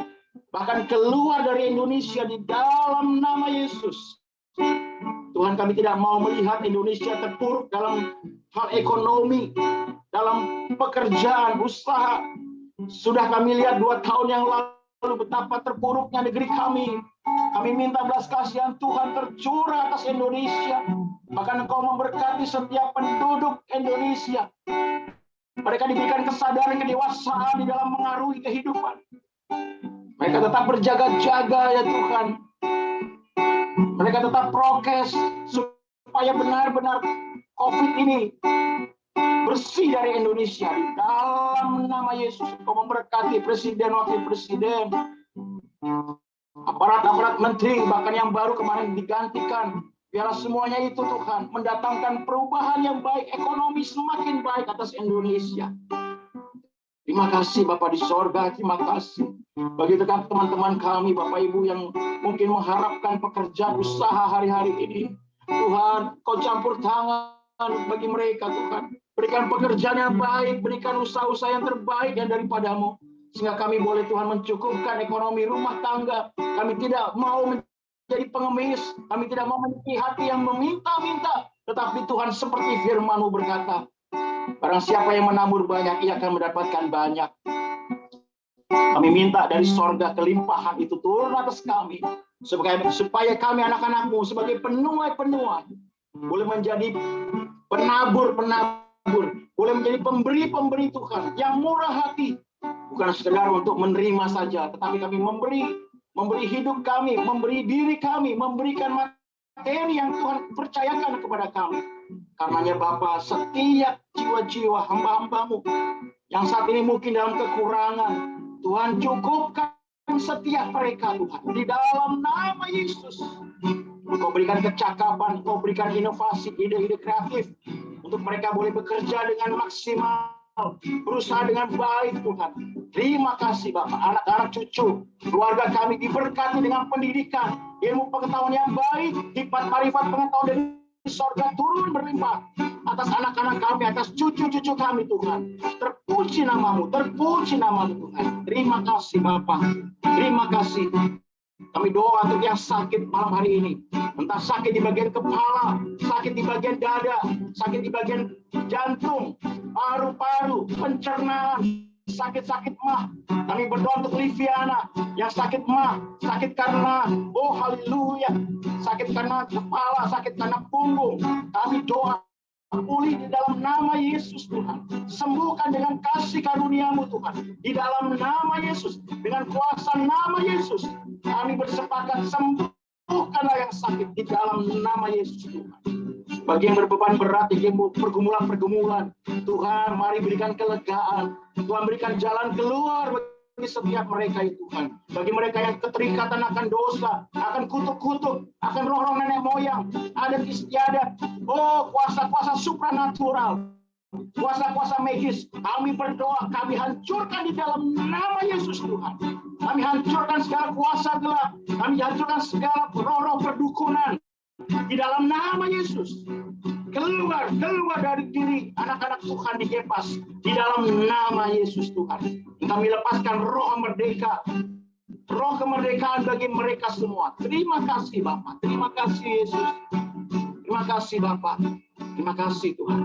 Bahkan keluar dari Indonesia di dalam nama Yesus. Tuhan, kami tidak mau melihat Indonesia terpuruk dalam hal ekonomi, dalam pekerjaan, usaha. Sudah kami lihat 2 tahun yang lalu betapa terpuruknya negeri kami. Kami minta belas kasihan Tuhan tercurah atas Indonesia. Bahkan Engkau memberkati setiap penduduk Indonesia. Mereka diberikan kesadaran, kedewasaan di dalam mengaruhi kehidupan. Mereka tetap berjaga-jaga ya Tuhan. Mereka tetap prokes supaya benar-benar COVID ini bersih dari Indonesia. Di dalam nama Yesus, Engkau memberkati presiden, wakil presiden, aparat-aparat menteri, bahkan yang baru kemarin digantikan. Biarlah semuanya itu Tuhan mendatangkan perubahan yang baik, ekonomi semakin baik atas Indonesia. Terima kasih Bapak di sorga, terima kasih. Bagi teman-teman kami, Bapak Ibu yang mungkin mengharapkan pekerjaan usaha hari-hari ini. Tuhan, Kau campur tangan bagi mereka Tuhan. Berikan pekerjaan yang baik, berikan usaha-usaha yang terbaik yang daripada-Mu. Sehingga kami boleh Tuhan mencukupkan ekonomi rumah tangga. Kami tidak mau menjadi pengemis, kami tidak mau memiliki hati yang meminta-minta. Tetapi Tuhan seperti firman-Mu berkata, barang siapa yang menabur banyak, ia akan mendapatkan banyak. Kami minta dari sorga kelimpahan itu turun atas kami. Supaya kami anak-anak-Mu sebagai penuai-penuai boleh menjadi penabur-penabur. Boleh menjadi pemberi-pemberi Tuhan yang murah hati. Bukan sekedar untuk menerima saja, tetapi kami memberi hidup kami, memberi diri kami, memberikan materi yang Tuhan percayakan kepada kami. Karenanya Bapa, setiap jiwa-jiwa hamba-hamba-Mu yang saat ini mungkin dalam kekurangan, Tuhan cukupkan setiap mereka Tuhan. Di dalam nama Yesus, Engkau berikan kecakapan, Engkau berikan inovasi, ide-ide kreatif, untuk mereka boleh bekerja dengan maksimal, berusaha dengan baik Tuhan. Terima kasih Bapak, anak-anak cucu, keluarga kami diberkati dengan pendidikan, ilmu pengetahuan yang baik, hikmat marifat pengetahuan dari sorga turun berlimpah atas anak-anak kami, atas cucu-cucu kami Tuhan. Terpuji nama-Mu, terpuji nama-Mu Tuhan. Terima kasih Bapak, terima kasih. Kami doa untuk yang sakit malam hari ini. Entah sakit di bagian kepala, sakit di bagian dada, sakit di bagian jantung, paru-paru, pencernaan, sakit-sakit mah. Kami berdoa untuk Liviana yang sakit mah, sakit karena, oh haleluya, sakit karena kepala, sakit karena punggung. Kami doa pulih di dalam nama Yesus Tuhan. Sembuhkan dengan kasih karunia-Mu Tuhan. Di dalam nama Yesus, dengan kuasa nama Yesus, kami bersepakat sembuhkanlah yang sakit di dalam nama Yesus Tuhan. Bagi yang berbeban berat, yang pergumulan-pergumulan, Tuhan mari berikan kelegaan. Tuhan berikan jalan keluar bagi setiap mereka itu Tuhan. Bagi mereka yang keterikatan akan dosa, akan kutuk-kutuk, akan roh-roh nenek moyang, adat istiadat, oh kuasa-kuasa supranatural, kuasa-kuasa magis, kami berdoa, kami hancurkan di dalam nama Yesus Tuhan. Kami hancurkan segala kuasa gelap, kami hancurkan segala roh-roh perdukunan di dalam nama Yesus. Keluar dari diri anak-anak Tuhan dikepas di dalam nama Yesus Tuhan. Kami lepaskan roh merdeka, roh kemerdekaan bagi mereka semua. Terima kasih Bapak, terima kasih Yesus, terima kasih Bapak, terima kasih Tuhan,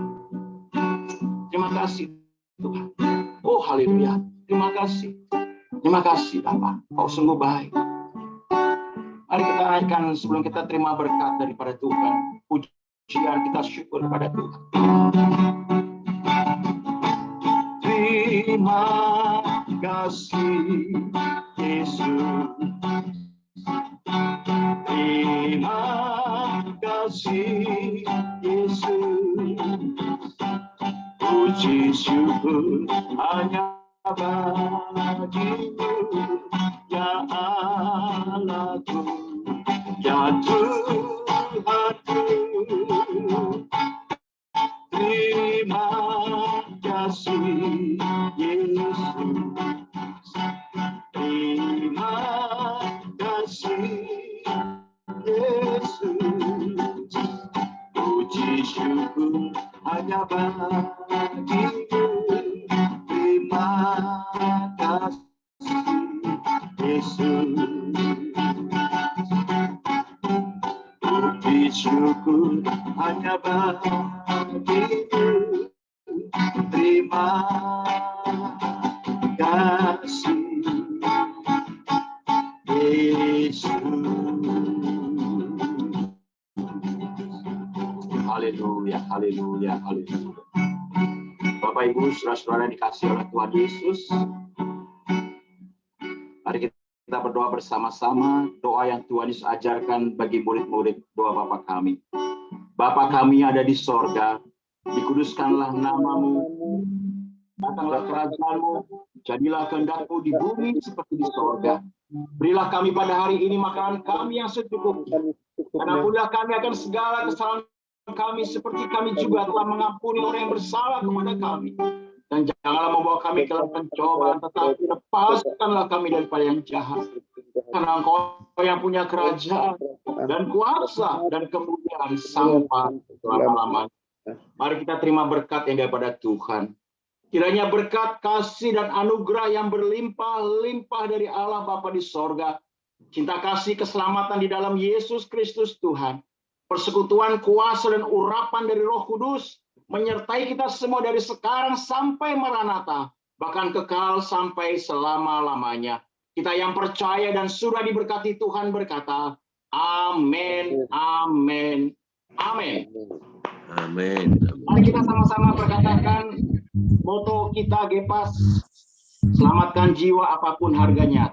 terima kasih Tuhan. Oh haleluya, terima kasih Bapak, Kau sungguh baik. Mari kita naikkan sebelum kita terima berkat daripada Tuhan. Puji pujian, kita syukur pada Tuhan. Terima kasih Yesus. Terima kasih Yesus. Puji syukur hanya bagimu, ya Allahku, ya Tuhanku. Terima kasih Yesus. Terima kasih Yesus. Puji syukur hanya bagimu. Terima kasih Yesus. Puji syukur hanya bagimu. Terima kasih Yesus. Haleluya, haleluya, haleluya. Bapak Ibu, saudara-saudara yang dikasihi oleh Tuhan Yesus, mari kita berdoa bersama-sama doa yang Tuhan Yesus ajarkan bagi murid-murid, doa Bapa kami. Bapa kami ada di sorga, dikuduskanlah namamu, datanglah kerajaanmu, jadilah kehendak-Mu di bumi seperti di sorga. Berilah kami pada hari ini makanan kami yang secukupnya, dan ampunilah kami akan segala kesalahan kami seperti kami juga telah mengampuni orang yang bersalah kepada kami. Dan janganlah membawa kami ke dalam pencobaan, tetapi lepaskanlah kami daripada yang jahat. Karena Engkau yang punya kerajaan dan kuasa dan kemuliaan sampai selama-lamanya. Mari kita terima berkat yang daripada Tuhan. Kiranya berkat, kasih, dan anugerah yang berlimpah-limpah dari Allah Bapa di sorga, cinta kasih keselamatan di dalam Yesus Kristus Tuhan, persekutuan kuasa dan urapan dari Roh Kudus, menyertai kita semua dari sekarang sampai Maranatha, bahkan kekal sampai selama-lamanya. Kita yang percaya dan sudah diberkati Tuhan berkata, amin, amin, amin.
Amin.
Mari kita sama-sama berkatakan moto kita Gepas, selamatkan jiwa apapun harganya.